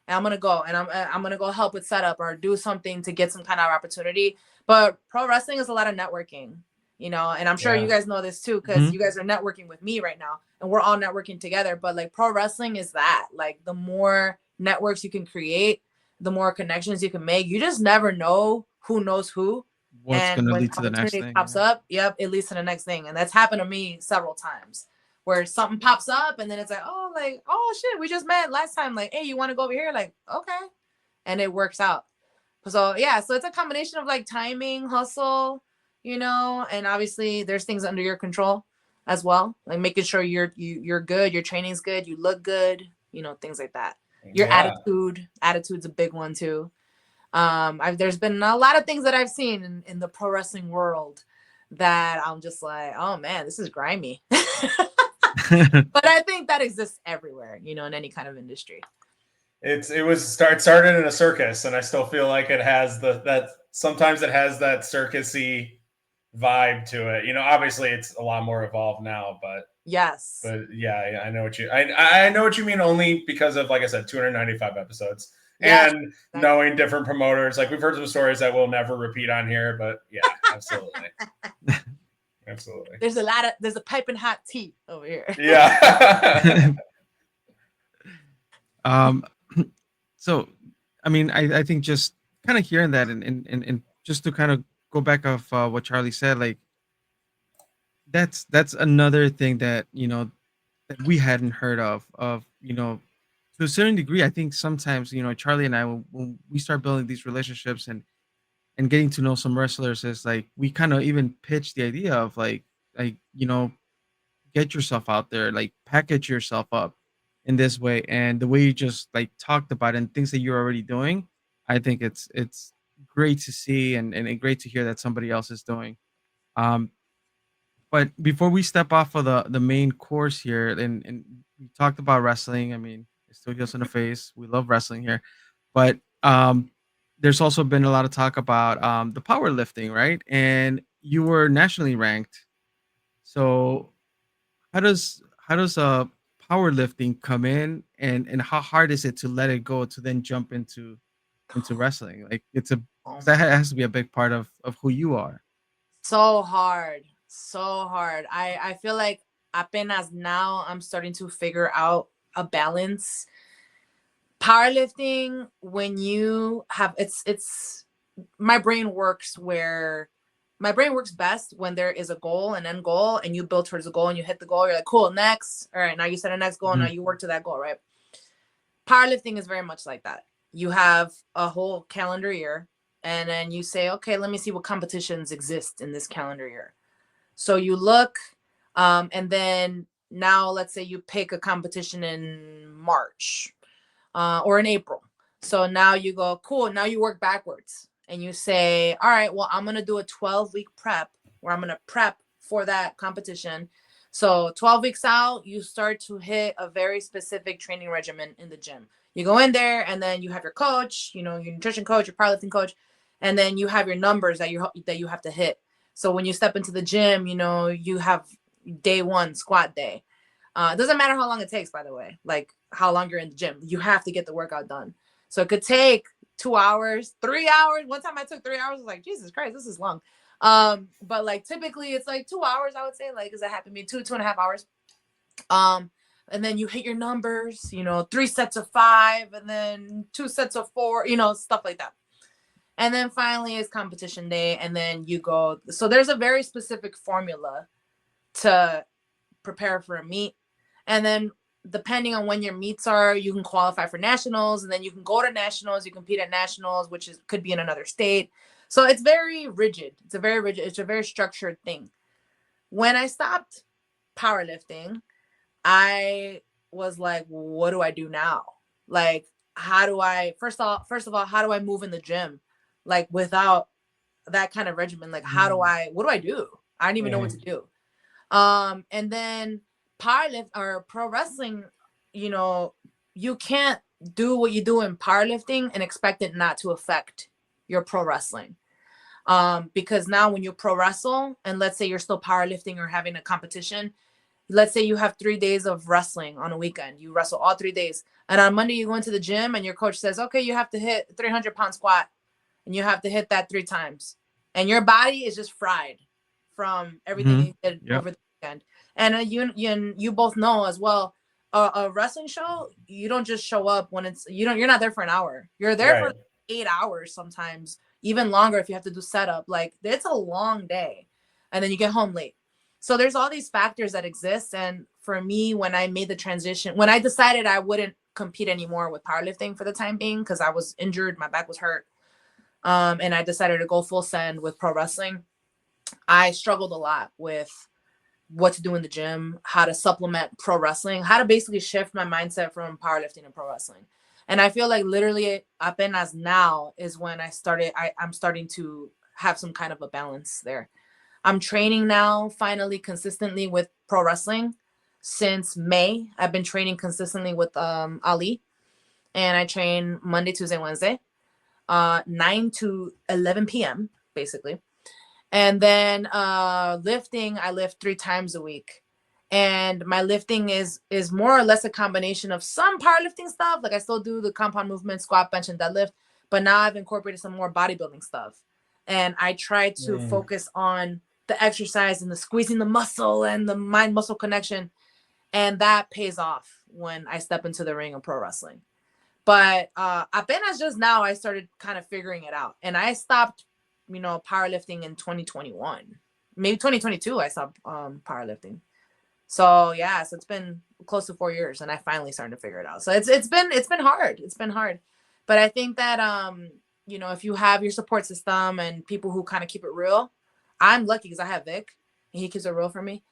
and I'm gonna go help with setup or do something to get some kind of opportunity. But pro wrestling is a lot of networking, and I'm sure you guys know this too, because you guys are networking with me right now and we're all networking together. But like pro wrestling is that, like, the more networks you can create, the more connections you can make. You just never know who knows who.
What's going to lead to the next thing.
Pops up, it leads to the next thing. And that's happened to me several times where something pops up and then it's like, oh shit, we just met last time. Like, hey, you want to go over here? Like, okay. And it works out. So yeah, so it's a combination of like timing, hustle, and obviously there's things under your control as well. Like making sure you're good, your training's good, you look good, things like that. Your attitude's a big one too. There's been a lot of things that I've seen in the pro wrestling world that I'm just like, oh man, this is grimy. But I think that exists everywhere, in any kind of industry.
It started in a circus, and I still feel like it has sometimes it has that circusy vibe to it. Obviously it's a lot more evolved now, but
yes.
But yeah, I know I know what you mean, only because of, like I said, 295 episodes. Yes, and exactly. Knowing different promoters. Like, we've heard some stories that we'll never repeat on here, but yeah, absolutely. Absolutely.
There's a piping hot tea over here.
Yeah.
So, I mean, I think just kind of hearing that and just to kind of go back off what Charlie said, like, that's another thing that, that we hadn't heard of, to a certain degree. I think sometimes, Charlie and I, when we start building these relationships and getting to know some wrestlers, is like, we kind of even pitch the idea of like, get yourself out there, like package yourself up in this way. And the way you just like talked about it and things that you're already doing, I think it's great to see and great to hear that somebody else is doing. But before we step off of the main course here, and we talked about wrestling. I mean, it still goes in the face. We love wrestling here, but there's also been a lot of talk about the powerlifting, right? And you were nationally ranked. So how does powerlifting come in, and how hard is it to let it go to then jump into wrestling? Like, that has to be a big part of who you are.
So hard. I feel like apenas now I'm starting to figure out a balance. Powerlifting, when you have my brain works best when there is a goal, an end goal, and you build towards the goal and you hit the goal. You're like, cool, next. All right, now you set a next goal. Mm-hmm. Now you work to that goal, right? Powerlifting is very much like that. You have a whole calendar year, and then you say, okay, let me see what competitions exist in this calendar year. So you look, and then now let's say you pick a competition in March or in April. So now you go, cool, now you work backwards. And you say, all right, well, I'm going to do a 12-week prep where I'm going to prep for that competition. So 12 weeks out, you start to hit a very specific training regimen in the gym. You go in there, and then you have your coach, your nutrition coach, your powerlifting coach, and then you have your numbers that you have to hit. So when you step into the gym, you have day one, squat day. It doesn't matter how long it takes, by the way, like how long you're in the gym. You have to get the workout done. So it could take 2 hours, 3 hours. One time I took 3 hours. I was like, Jesus Christ, this is long. But like typically it's like 2 hours, I would say, like, because that happened to me 2.5 hours. And then you hit your numbers, 3 sets of 5 and then 2 sets of 4, stuff like that. And then finally is competition day. And then you go. So there's a very specific formula to prepare for a meet. And then depending on when your meets are, you can qualify for nationals, and then you can go to nationals. You compete at nationals, which could be in another state. So it's very rigid. It's a very structured thing. When I stopped powerlifting, I was like, what do I do now? Like, how do I, first of all, how do I move in the gym? Like, without that kind of regimen, like, what do I do? I didn't even know what to do. And then powerlift or pro wrestling, you can't do what you do in powerlifting and expect it not to affect your pro wrestling. Because now when you pro wrestle, and let's say you're still powerlifting or having a competition, let's say you have 3 days of wrestling on a weekend, you wrestle all 3 days. And on Monday you go into the gym and your coach says, okay, you have to hit 300-pound squat and you have to hit that 3 times. And your body is just fried from everything you did over the weekend. And you both know as well, a wrestling show, you don't just show up when you're not there for an hour. You're there for 8 hours, sometimes even longer if you have to do setup. Like, it's a long day, and then you get home late. So there's all these factors that exist. And for me, when I made the transition, when I decided I wouldn't compete anymore with powerlifting for the time being, because I was injured, my back was hurt, and I decided to go full send with pro wrestling, I struggled a lot with what to do in the gym, how to supplement pro wrestling, how to basically shift my mindset from powerlifting to pro wrestling. And I feel like literally apenas now is when I'm starting to have some kind of a balance there. I'm training now finally consistently with pro wrestling since May. I've been training consistently with Ali, and I train Monday, Tuesday, Wednesday, 9 to 11 p.m. basically. And then lifting, I lift 3 times a week. And my lifting is more or less a combination of some powerlifting stuff. Like I still do the compound movement, squat, bench, and deadlift. But now I've incorporated some more bodybuilding stuff. And I try to focus on the exercise and the squeezing the muscle and the mind-muscle connection. And that pays off when I step into the ring of pro wrestling. But apenas just now I started kind of figuring it out. And I stopped, powerlifting in 2021. Maybe 2022 I stopped powerlifting. So yeah, so it's been close to 4 years and I finally started to figure it out. So it's been hard. It's been hard. But I think that if you have your support system and people who kind of keep it real, I'm lucky because I have Vic and he keeps it real for me.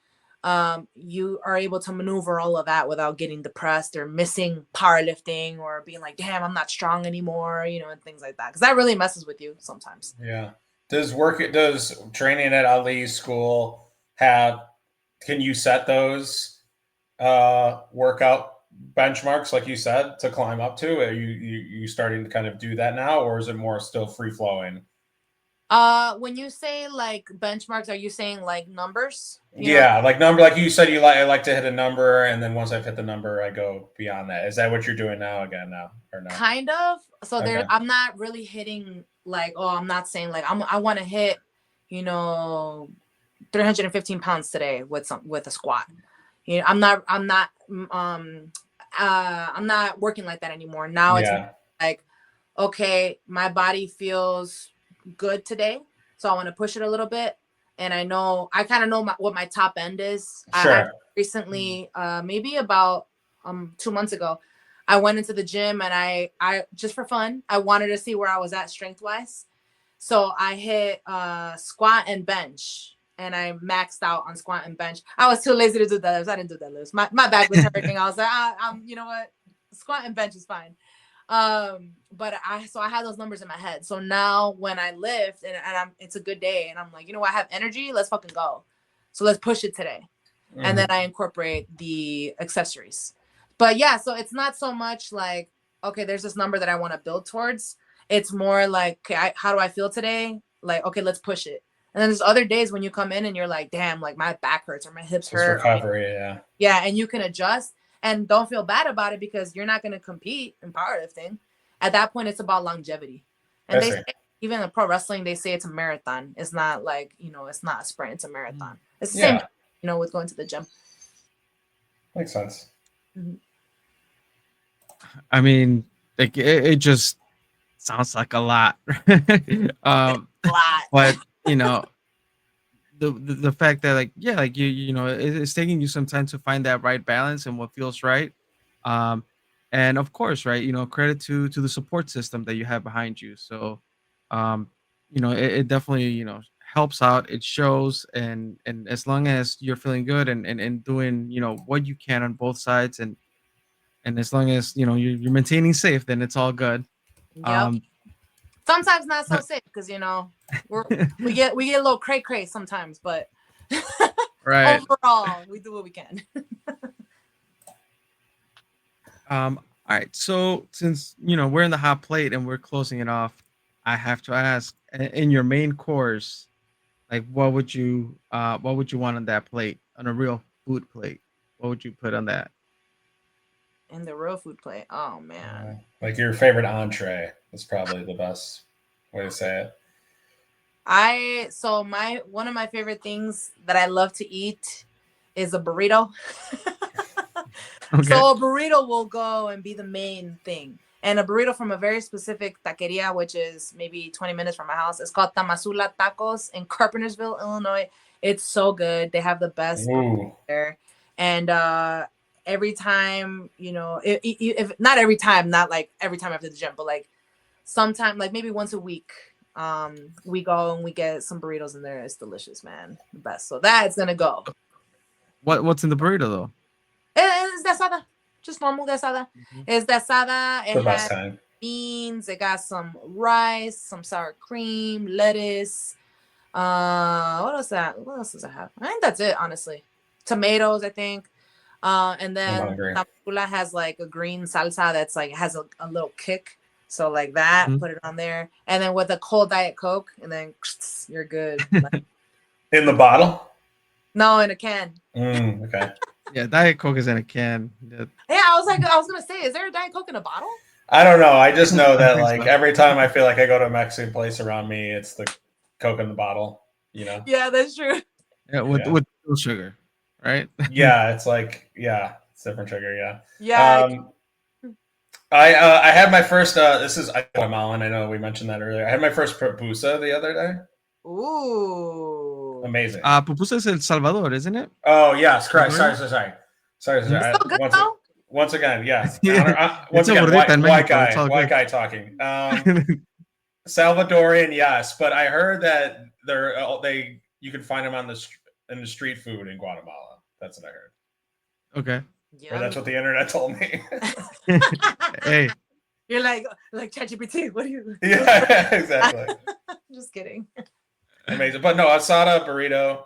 You are able to maneuver all of that without getting depressed or missing powerlifting or being like, damn, I'm not strong anymore, and things like that. Because that really messes with you sometimes.
Yeah. Does training at Ali's school can you set those workout benchmarks, like you said, to climb up to? Are you starting to kind of do that now, or is it more still free flowing?
When you say like benchmarks, are you saying like numbers?
Like number, like you said, I like to hit a number, and then once I've hit the number, I go beyond that. Is that what you're doing now or no?
Kind of. So
Okay.
I'm not really hitting like, I'm not saying like I want to hit, 315 pounds today with a squat. I'm not working like that anymore. Now it's like, okay, my body feels good today, so I want to push it a little bit, and I kind of know what my top end is.
Sure.
I recently, maybe about 2 months ago, I went into the gym and I just for fun, I wanted to see where I was at strength wise. So I hit squat and bench, and I maxed out on squat and bench. I was too lazy to do deadlifts. I didn't do deadlifts. My back was hurting. I was like, you know what, squat and bench is fine. But I had those numbers in my head. So now when I lift and it's a good day and I'm like, I have energy, let's fucking go. So let's push it today. Mm-hmm. And then I incorporate the accessories. But yeah, so it's not so much like, okay, there's this number that I want to build towards. It's more like, okay, how do I feel today? Like, okay, let's push it. And then there's other days when you come in and you're like, damn, like my back hurts or my hips hurt.
Recovery, yeah.
Yeah, and you can adjust. And don't feel bad about it because you're not going to compete in powerlifting. At that point, it's about longevity. And they say, even in pro wrestling, they say it's a marathon. It's not like, it's not a sprint. It's a marathon. It's the same, with going to the gym.
Makes sense.
Mm-hmm.
I mean, like it just sounds like a lot.
A lot.
But, the fact that like it's taking you some time to find that right balance and what feels right, and of course, right, credit to the support system that you have behind you. So it definitely helps out, it shows, and as long as you're feeling good and doing what you can on both sides, and as long as you're maintaining safe, then it's all good.
Yep. Sometimes not so safe because we get a little cray sometimes, but
right.
Overall, we do what we can.
All right. So since we're in the hot plate and we're closing it off, I have to ask, in your main course, like what would you want on that plate, on a real food plate? What would you put on that?
In the real food plate. Oh man.
Like your favorite entree is probably the best way to say it.
One of my favorite things that I love to eat is a burrito. Okay. So a burrito will go and be the main thing. And a burrito from a very specific taqueria, which is maybe 20 minutes from my house. It's called Tamazula Tacos in Carpentersville, Illinois. It's so good. They have the best
Ooh.
there. And every time, if not every time, not like every time after the gym, but like sometime, like maybe once a week, we go and we get some burritos in there. It's delicious, man. The best. So that's gonna go.
What's in the burrito though?
It's de asada. Just normal de asada. It's de asada. It
The best
has
kind.
beans. It got some rice, some sour cream, lettuce. What else that? What else does it have? I think that's it, honestly. Tomatoes, I think. And then
hungry.
Tapula has like a green salsa that's like has a little kick. So like that,
Mhm.
put it on there, and then with a cold Diet Coke, and then you're good.
In the bottle?
No, in a can.
Okay.
Yeah, Diet Coke is in a can. Yeah.
Yeah, I was gonna say, is there a Diet Coke in a bottle?
I don't know. I just know
I
that
think
like
so.
every time I feel like I go to a Mexican place around me, it's the Coke in the bottle, you know?
Yeah, that's true.
Yeah, with
Yeah.
with real sugar, right?
Yeah, it's like, yeah, it's different sugar, yeah.
Yeah.
I had my first this is Guatemalan. I know we mentioned that earlier. I had my first pupusa the other day.
Ooh.
Amazing.
Pupusa is El Salvador, isn't it?
Oh yes, correct.
Salvador?
Sorry.
Mhm.
It's still good though.
Once again, yeah.
Yeah.
Once
It's a
again,
gordita in
white
Mexico. It's
guy,
all
white
good.
guy talking. Salvadorian, yes, but I heard that you can find them in the street food in Guatemala. That's what I heard,
Okay.
or that's what the internet told me.
Hey,
You're like ChatGPT. What are you?
Yeah, exactly.
Just kidding.
Amazing, but no, asada burrito.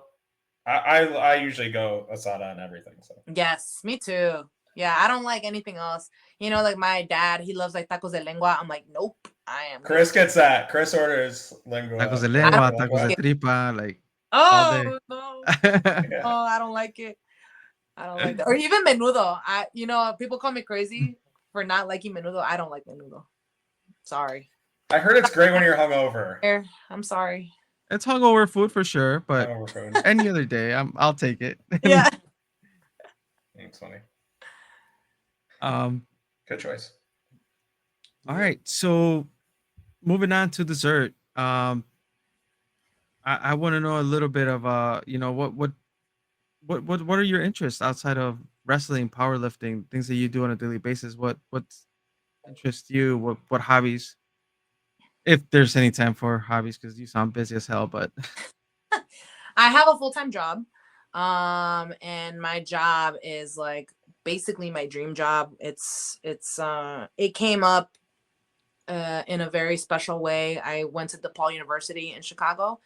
I usually go asada and everything. So
Yes, me too. Yeah, I don't like anything else. Like my dad, he loves like tacos de lengua. I'm like, nope, I am.
Chris gets that. Chris orders lengua.
tacos de
I
lengua,
don't
tacos de
like it.
tripa, like all day.
Oh no,
Yeah.
oh I don't like it. I don't like that. Or even menudo. People call me crazy for not liking menudo. I don't like menudo. Sorry.
I heard it's great when you're hungover.
I'm sorry.
It's hungover food for sure, but
Hungover food.
any other day, I'll take it.
Yeah.
It's funny. Good choice.
All right. So moving on to dessert. I want to know a little bit of what are your interests outside of wrestling, powerlifting, things that you do on a daily basis? What interests you? What hobbies? If there's any time for hobbies, because you sound busy as hell, but
I have a full-time job. And my job is like basically my dream job. It came up in a very special way. I went to DePaul University in Chicago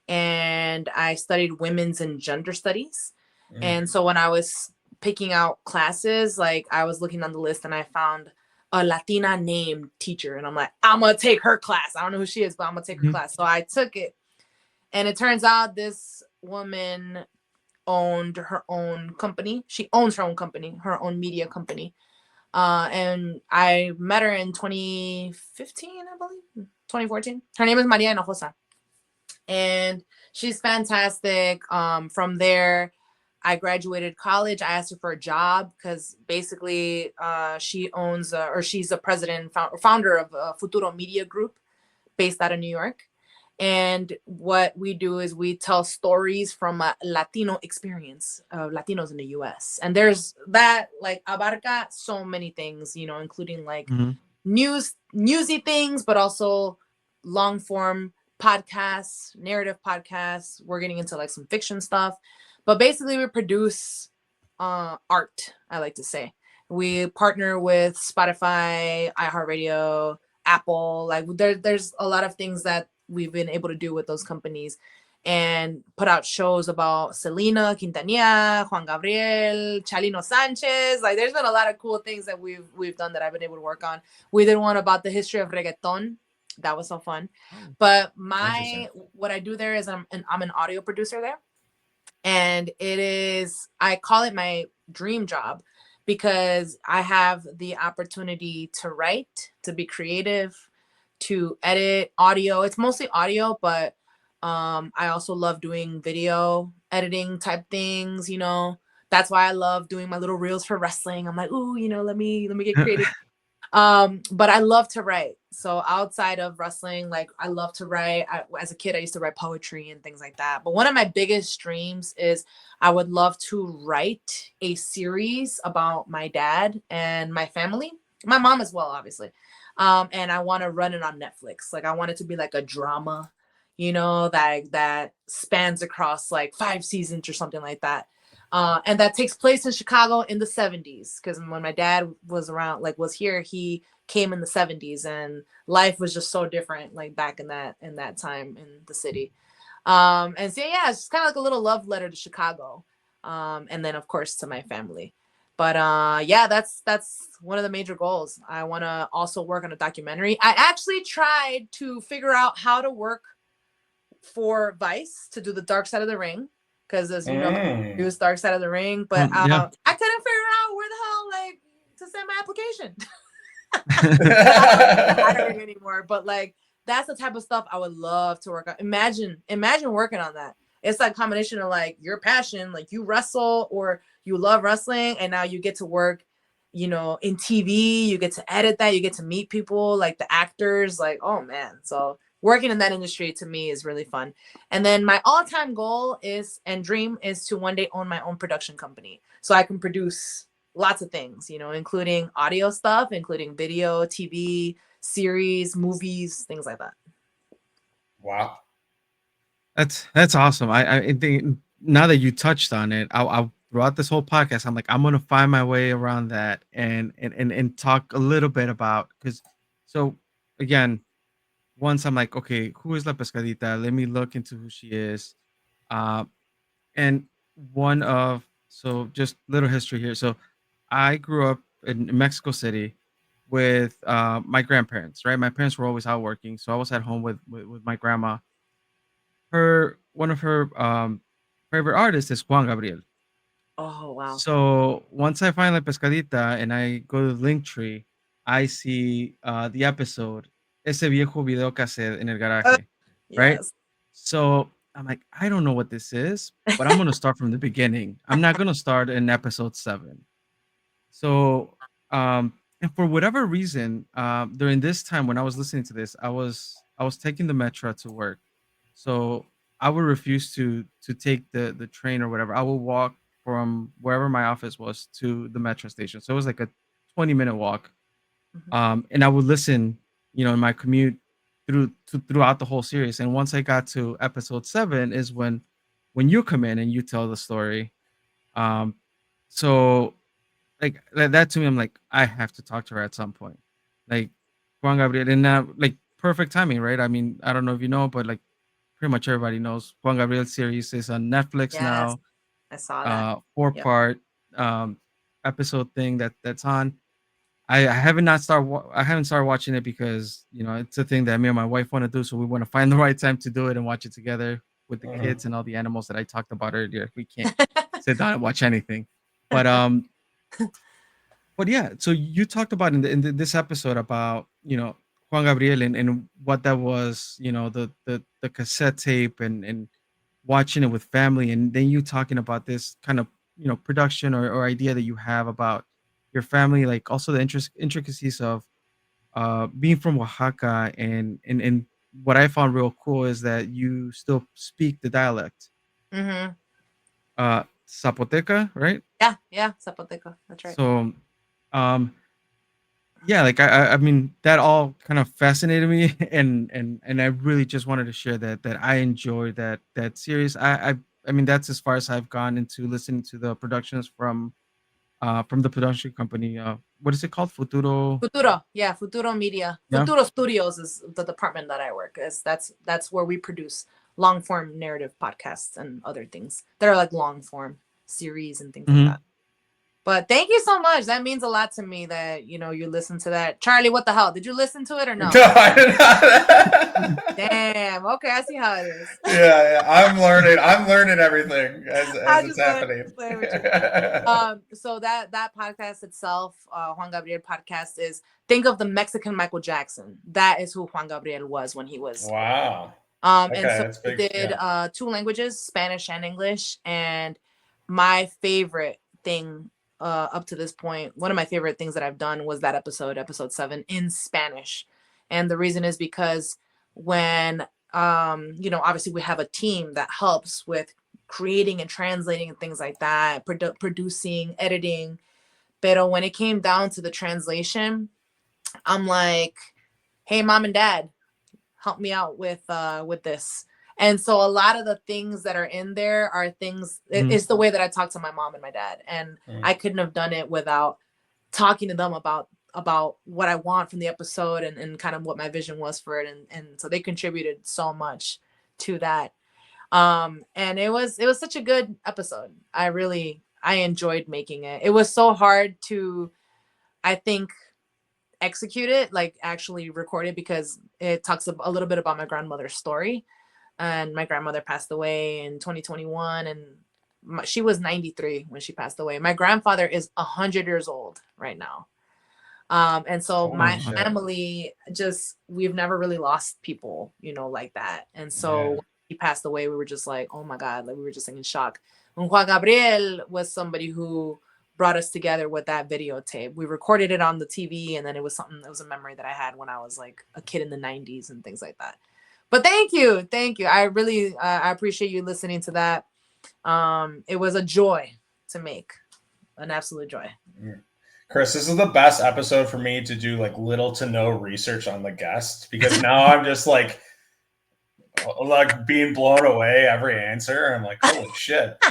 and I studied women's and gender studies. And so when I was picking out classes, like I was looking on the list and I found a Latina named teacher. And I'm like, I'm going to take her class. I don't know who she is, but I'm going to take her class. So I took it. And it turns out this woman owned her own company. She owns her own company, her own media company. And I met her in 2015, I believe, 2014. Her name is Maria Hinojosa. And she's fantastic. From there, I graduated college. I asked her for a job because basically she owns she's the president and founder of Futuro Media Group based out of New York. And what we do is we tell stories from a Latino experience of Latinos in the US. And there's that like abarca so many things, including like newsy things, but also long form podcasts, narrative podcasts. We're getting into like some fiction stuff. But basically we produce art, I like to say. We partner with Spotify, iHeartRadio, Apple. Like there's a lot of things that we've been able to do with those companies and put out shows about Selena Quintanilla, Juan Gabriel, Chalino Sanchez. Like there's been a lot of cool things that we've done that I've been able to work on. We did one about the history of reggaeton. That was so fun. But what I do there is I'm an audio producer there. And I call it my dream job because I have the opportunity to write, to be creative, to edit audio. It's mostly audio, but I also love doing video editing type things, That's why I love doing my little reels for wrestling. I'm like, ooh, let me get creative. But I love to write. So outside of wrestling, like I love to write. As a kid, I used to write poetry and things like that. But one of my biggest dreams is I would love to write a series about my dad and my family, my mom as well, obviously. And I want to run it on Netflix. Like I want it to be like a drama, that spans across like 5 seasons or something like that. And that takes place in Chicago in the 70s. Because when my dad was around, like was here, he came in the 70s, and life was just so different, like back in that time in the city. And so yeah, it's kind of like a little love letter to Chicago. And then of course to my family. But yeah, that's one of the major goals. I want to also work on a documentary. I actually tried to figure out how to work for Vice to do the Dark Side of the Ring, because as you know, it was Dark Side of the Ring, but
Yeah.
I couldn't figure out where the hell like to send my application. I don't hiring anymore, but like that's the type of stuff I would love to work on. Imagine working on that. It's like a combination of like your passion, like you wrestle or you love wrestling, and now you get to work, in TV. You get to edit that. You get to meet people, like the actors. Like, oh man, so working in that industry to me is really fun. And then my all-time goal and dream is to one day own my own production company, so I can produce lots of things, including audio stuff, including video, TV, series, movies, things like that.
Wow.
That's awesome. I think now that you touched on it, I throughout this whole podcast, I'm like, I'm gonna find my way around that and talk a little bit about, because so again, once I'm like, okay, who is La Pescadita? Let me look into who she is. Uh, and so just little history here. So I grew up in Mexico City with my grandparents, right? My parents were always out working, so I was at home with my grandma. One of her favorite artists is Juan Gabriel.
Oh wow.
So once I find La Pescadita and I go to the link tree, I see the episode, ese viejo video cassette en el garaje, right?
Yes.
So I'm like, I don't know what this is, but I'm gonna start from the beginning. I'm not gonna start in episode 7. So and for whatever reason, during this time when I was listening to this, I was taking the metro to work. So I would refuse to take the train or whatever. I would walk from wherever my office was to the metro station. So it was like a 20-minute walk. And I would listen, in my commute throughout the whole series. And once I got to episode 7 is when you come in and you tell the story. Um, so like that to me, I'm like, I have to talk to her at some point. Like Juan Gabriel, and like perfect timing, right? I mean, I don't know if you know, but like pretty much everybody knows Juan Gabriel series is on Netflix
Yes,
now.
I saw that.
4-part episode thing that's on. I haven't started watching it because it's a thing that me and my wife want to do, so we want to find the right time to do it and watch it together with the kids and all the animals that I talked about earlier. We can't sit down and watch anything, but yeah. So you talked about this episode about Juan Gabriel and what that was, the cassette tape and watching it with family, and then you talking about this kind of production or idea that you have about your family, like also the intricacies of being from Oaxaca, and what I found real cool is that you still speak the dialect,
Mm-hmm.
Zapoteca, right?
Yeah, Zapoteco. That's right.
So, um, yeah, like I mean that all kind of fascinated me, and I really just wanted to share that I enjoyed that series. I mean that's as far as I've gone into listening to the productions from the production company. What is it called? Futuro.
Futuro Media.
Yeah.
Futuro Studios is the department that I work. That's where we produce long form narrative podcasts and other things that are like long form series and things like that. But thank you so much. That means a lot to me that you listen to that. Charlie, what the hell? Did you listen to it or no?
No, I did not.
Damn. Okay, I see how it is.
Yeah. I'm learning everything as it's happening.
So that podcast itself, Juan Gabriel podcast, is think of the Mexican Michael Jackson. That is who Juan Gabriel was when he was.
Wow.
And so we did 2 languages, Spanish and English. And my favorite thing up to this point, one of my favorite things that I've done was that episode 7 in Spanish. And the reason is because when, obviously we have a team that helps with creating and translating and things like that, producing, editing. But when it came down to the translation, I'm like, hey, mom and dad, help me out with this. And so a lot of the things that are in there are things, it's the way that I talk to my mom and my dad. And I couldn't have done it without talking to them about what I want from the episode and kind of what my vision was for it. And so they contributed so much to that. And it was such a good episode. I enjoyed making it. It was so hard to, I think, execute it, like actually record it, because it talks a little bit about my grandmother's story. And my grandmother passed away in 2021, and she was 93 when she passed away. My grandfather is 100 years old right now. And so my family, we've never really lost people, like that. And so when he passed away, we were just like, oh my God, like we were just in shock. And Juan Gabriel was somebody who brought us together with that videotape. We recorded it on the TV, and then it was a memory that I had when I was like a kid in the 90s and things like that. But thank you. I really I appreciate you listening to that. It was a joy to make, an absolute joy.
Chris, this is the best episode for me to do like little to no research on the guest, because now I'm just like being blown away every answer. I'm like, holy shit.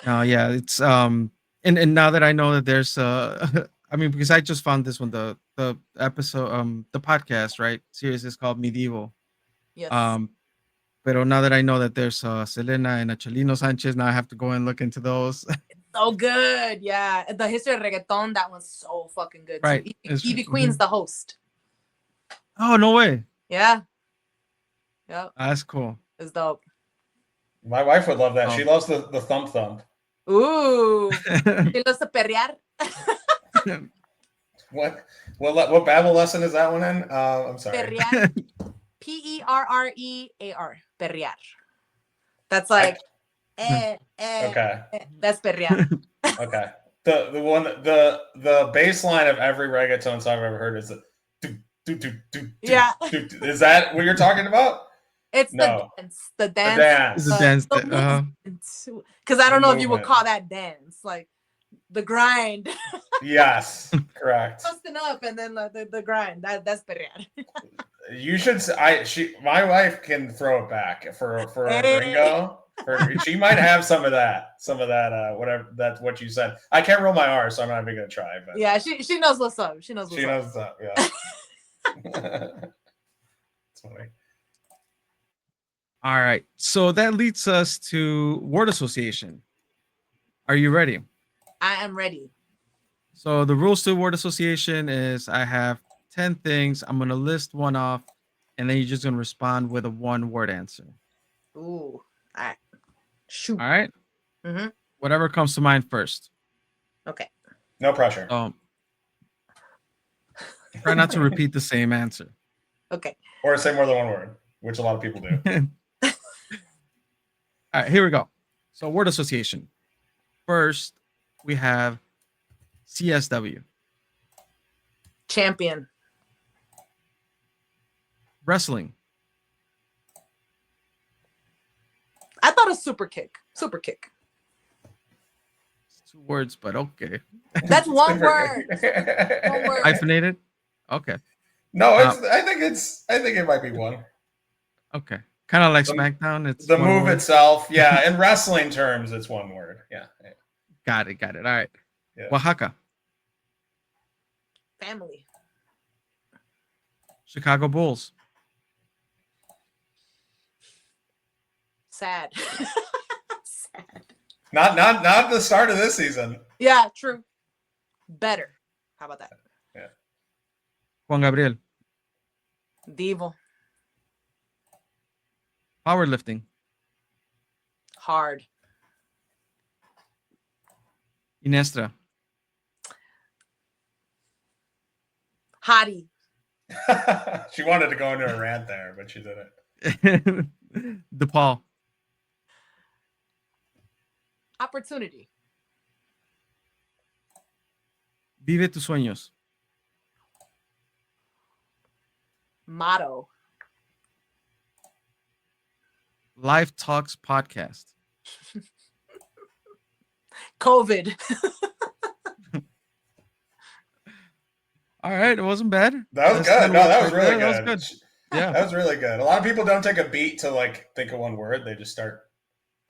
Oh yeah, it's and now that I know that there's I mean, because I just found this one, the episode, the podcast, right? Series is called Medieval.
Yes.
But now that I know that there's Selena and Chalino Sanchez, now I have to go and look into those.
So good. Yeah. The history of reggaeton, that one's so fucking good.
Right.
Too. Evie Queen's the host.
Oh, no way.
Yeah. Yep.
That's cool.
It's dope.
My wife would love that.
Oh.
She loves the thump.
Ooh. She loves to perrear.
What Babel lesson is that one in? I'm sorry.
Perrear. Perrear. Perrear. That's like
okay.
That's perrear.
Okay. The baseline of every reggaeton song I've ever heard is the
yeah.
Is that what you're talking about?
It's
no.
The dance.
The dance.
Because I don't know if you would call that dance, like the grind.
Yes, correct.
Busting up and then the grind. That's perrear.
You should. My wife can throw it back for a gringo. She might have some of that. Whatever. That's what you said. I can't roll my R, so I'm not even gonna try. But
yeah, she knows what's up. She knows what's
up. Yeah. It's funny.
All right. So that leads us to word association. Are you ready?
I am ready.
So the rules to word association is I have 10 things. I'm going to list one off, and then you're just going to respond with a one-word answer.
Ooh. All right. Shoot.
All right?
Mm-hmm.
Whatever comes to mind first.
Okay.
No pressure.
Try not to repeat the same answer.
Okay.
Or say more than one word, which a lot of people do.
All right, here we go. So word association. First, we have CSW.
Champion.
Wrestling.
I thought a super kick. Super kick.
It's 2 words, but okay.
That's one word. One word.
Hyphenated? Okay.
No, I think it might be one.
Okay. Kind of like SmackDown. It's
the move word. Itself. Yeah. In wrestling terms, it's one word. Yeah.
Got it. All right.
Yeah.
Oaxaca.
Family.
Chicago Bulls.
Sad.
Sad. Not the start of this season.
Yeah, true. Better. How about that?
Yeah.
Juan Gabriel.
Divo.
Powerlifting.
Hard.
Inestra.
Hottie.
She wanted to go into a rant there, but she didn't.
DePaul.
Opportunity.
Vive tus sueños.
Motto.
Live Talks podcast.
COVID.
All right, it wasn't bad.
That was
That's
good. No, that was
right
really
there.
good.
That was good. Yeah.
That was really good. A lot of people don't take a beat to like think of one word. They just start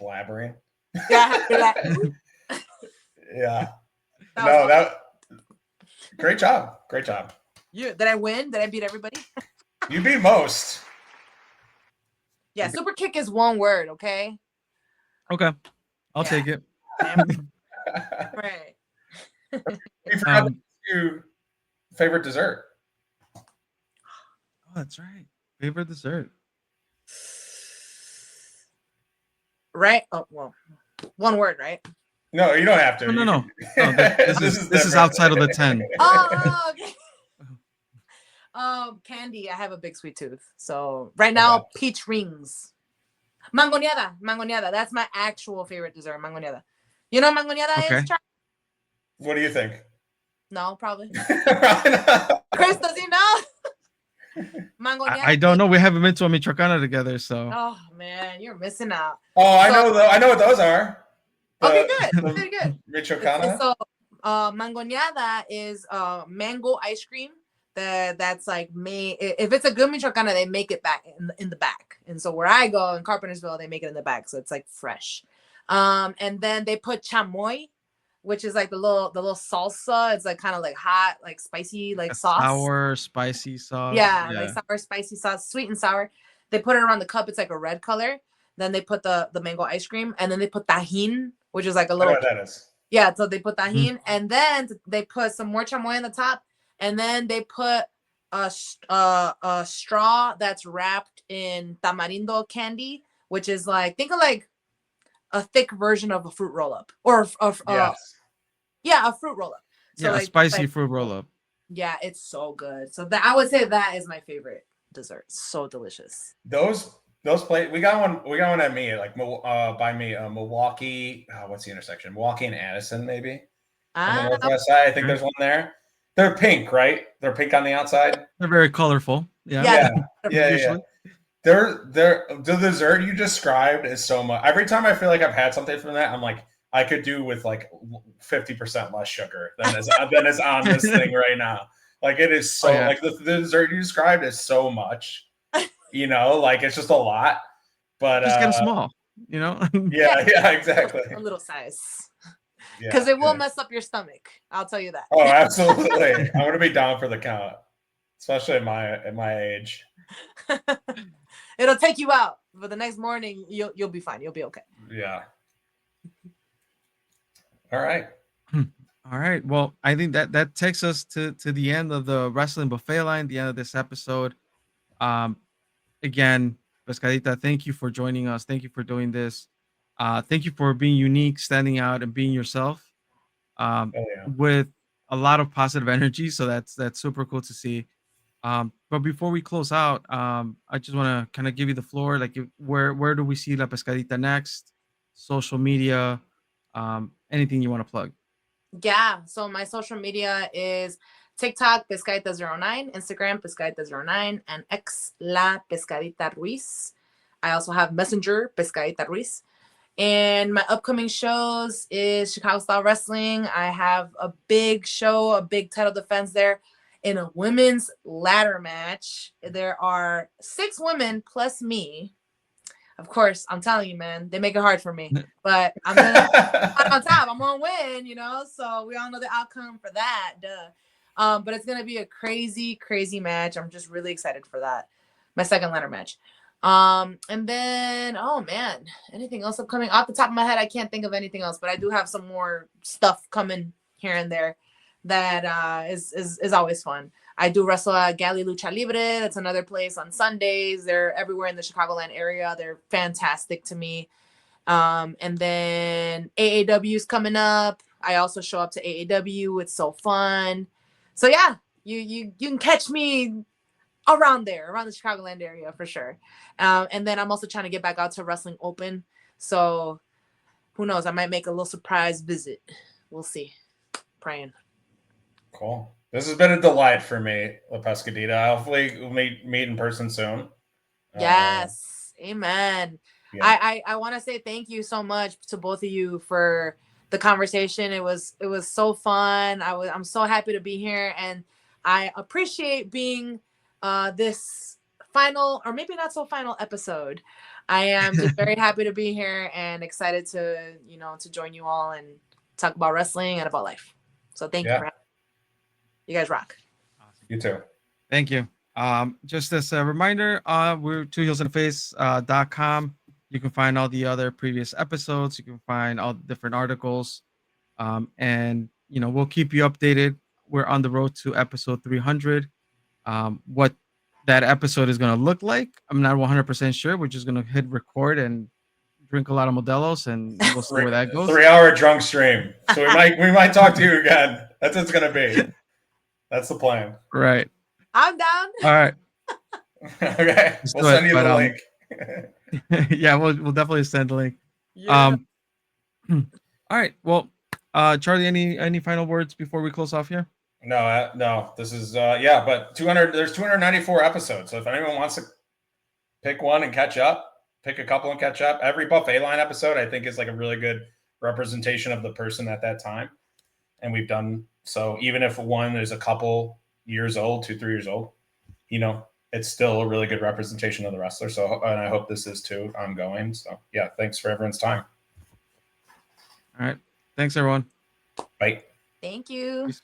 blabbering.
Yeah.
Yeah.
That was
No,
awesome.
that great job. Great job.
Did I win? Did I beat everybody?
You beat most.
Yeah, super kick is one word, okay?
Okay. I'll
Yeah.
take it.
Right.
We forgot to ask you favorite dessert.
Oh, that's right. Favorite dessert.
Right? Oh, well, one word, right?
No, you don't have to.
No. This is outside of the 10.
Oh, okay. Candy. I have a big sweet tooth. So right now,
Okay.
peach rings. Mangoneada. That's my actual favorite dessert, mangoneada. You know what mangoneada
Okay.
is?
What do you think?
No, probably.
I
Chris, does he know? Mangoneada.
I don't know. We haven't been to a Michoacana together, so.
Oh, man, you're missing out.
I know what those are.
Okay, good. Good.
Michoacana.
So, mangoneada is mango ice cream that's like made. If it's a good Michoacana, they make it back in the back. And so where I go in Carpentersville, they make it in the back, so it's like fresh. And then they put chamoy, which is like the little salsa. It's like kind of like hot, like spicy, like sauce.
Sour, spicy sauce.
Yeah, like sour, spicy sauce, sweet and sour. They put it around the cup. It's like a red color. Then they put the mango ice cream, and then they put tajin, which is like a
I know
little.
what that is.
Yeah, so they put tajin, and then they put some more chamoy on the top, and then they put a straw that's wrapped in tamarindo candy, which is like, think of like a thick version of a fruit roll up, or
Yes.
a fruit roll up. So
Yeah,
like,
a spicy fruit roll up.
Yeah, it's so good. So that I would say that is my favorite dessert. So delicious.
Those plates. We got one at me, like by me, Milwaukee. What's the intersection? Milwaukee and Addison, maybe. On the northwest side, I think there's one there. They're pink, right? They're pink on the outside.
They're very colorful. Yeah.
Yeah. The dessert you described is so much. Every time I feel like I've had something from that, I'm like, I could do with like 50% less sugar than is on this thing right now. Like it is so like the dessert you described is so much. Like it's just a lot. But
just get them small.
Yeah, exactly.
A little size. Because it will mess up your stomach. I'll tell you that.
Oh, absolutely. I'm gonna be down for the count, especially at my age.
It'll take you out, but the next morning you'll be fine. You'll be okay.
Yeah. All right.
All right. Well, I think that takes us to the end of the wrestling buffet line, the end of this episode. Again, Pescadita, thank you for joining us. Thank you for doing this. Thank you for being unique, standing out, and being yourself. With a lot of positive energy. So that's super cool to see. But before we close out, I just want to kind of give you the floor. Like, where do we see La Pescadita next? Social media, anything you want to plug?
Yeah. So my social media is TikTok Pescadita09, Instagram Pescadita09, and X La Pescadita Ruiz. I also have Messenger Pescadita Ruiz. And my upcoming shows is Chicago Style Wrestling. I have a big show, a big title defense there in a women's ladder match. There are 6 women plus me. Of course, I'm telling you, man, they make it hard for me. But I'm gonna on top. I'm gonna win, So we all know the outcome for that. Duh. But it's gonna be a crazy, crazy match. I'm just really excited for that. My second ladder match. And then, oh man, anything else upcoming? Off the top of my head, I can't think of anything else, but I do have some more stuff coming here and there that is always fun. I do wrestle at Gali Lucha Libre. That's another place on Sundays. They're everywhere in the Chicagoland area. They're fantastic to me. And then AAW is coming up. I also show up to AAW. It's so fun. So yeah, you can catch me around the Chicagoland area for sure. And then I'm also trying to get back out to Wrestling Open. So who knows? I might make a little surprise visit. We'll see. Praying.
Cool. This has been a delight for me, La Pescadita. Hopefully, we'll meet in person soon.
Yes. Amen.
Yeah.
I want to say thank you so much to both of you for the conversation. It was so fun. I'm so happy to be here, and I appreciate being this final, or maybe not so final episode. I am just very happy to be here and excited to to join you all and talk about wrestling and about life. So thank you for having me. You guys rock.
Awesome.
You too.
Thank you. Just as a reminder, we're twoheelsintheface.com. You can find all the other previous episodes. You can find all the different articles. And we'll keep you updated. We're on the road to episode 300. What that episode is going to look like, I'm not 100% sure. We're just going to hit record and drink a lot of Modelo's, and we'll see where that goes.
3-hour drunk stream. So we might talk to you again. That's what it's going to be. That's the plan.
Right.
I'm down.
All right.
Okay. We'll send you the link.
Yeah, we'll definitely send the link.
Yeah.
All right. Well, Charlie, any final words before we close off here?
No. This is but 200. There's 294 episodes. So if anyone wants to pick one and catch up, pick a couple and catch up. Every buffet line episode, I think, is like a really good representation of the person at that time. And we've done so. Even if one is a couple years old, 2-3 years old, it's still a really good representation of the wrestler. So, and I hope this is too ongoing. So, yeah, thanks for everyone's time.
All right. Thanks, everyone.
Bye.
Thank you.
Peace.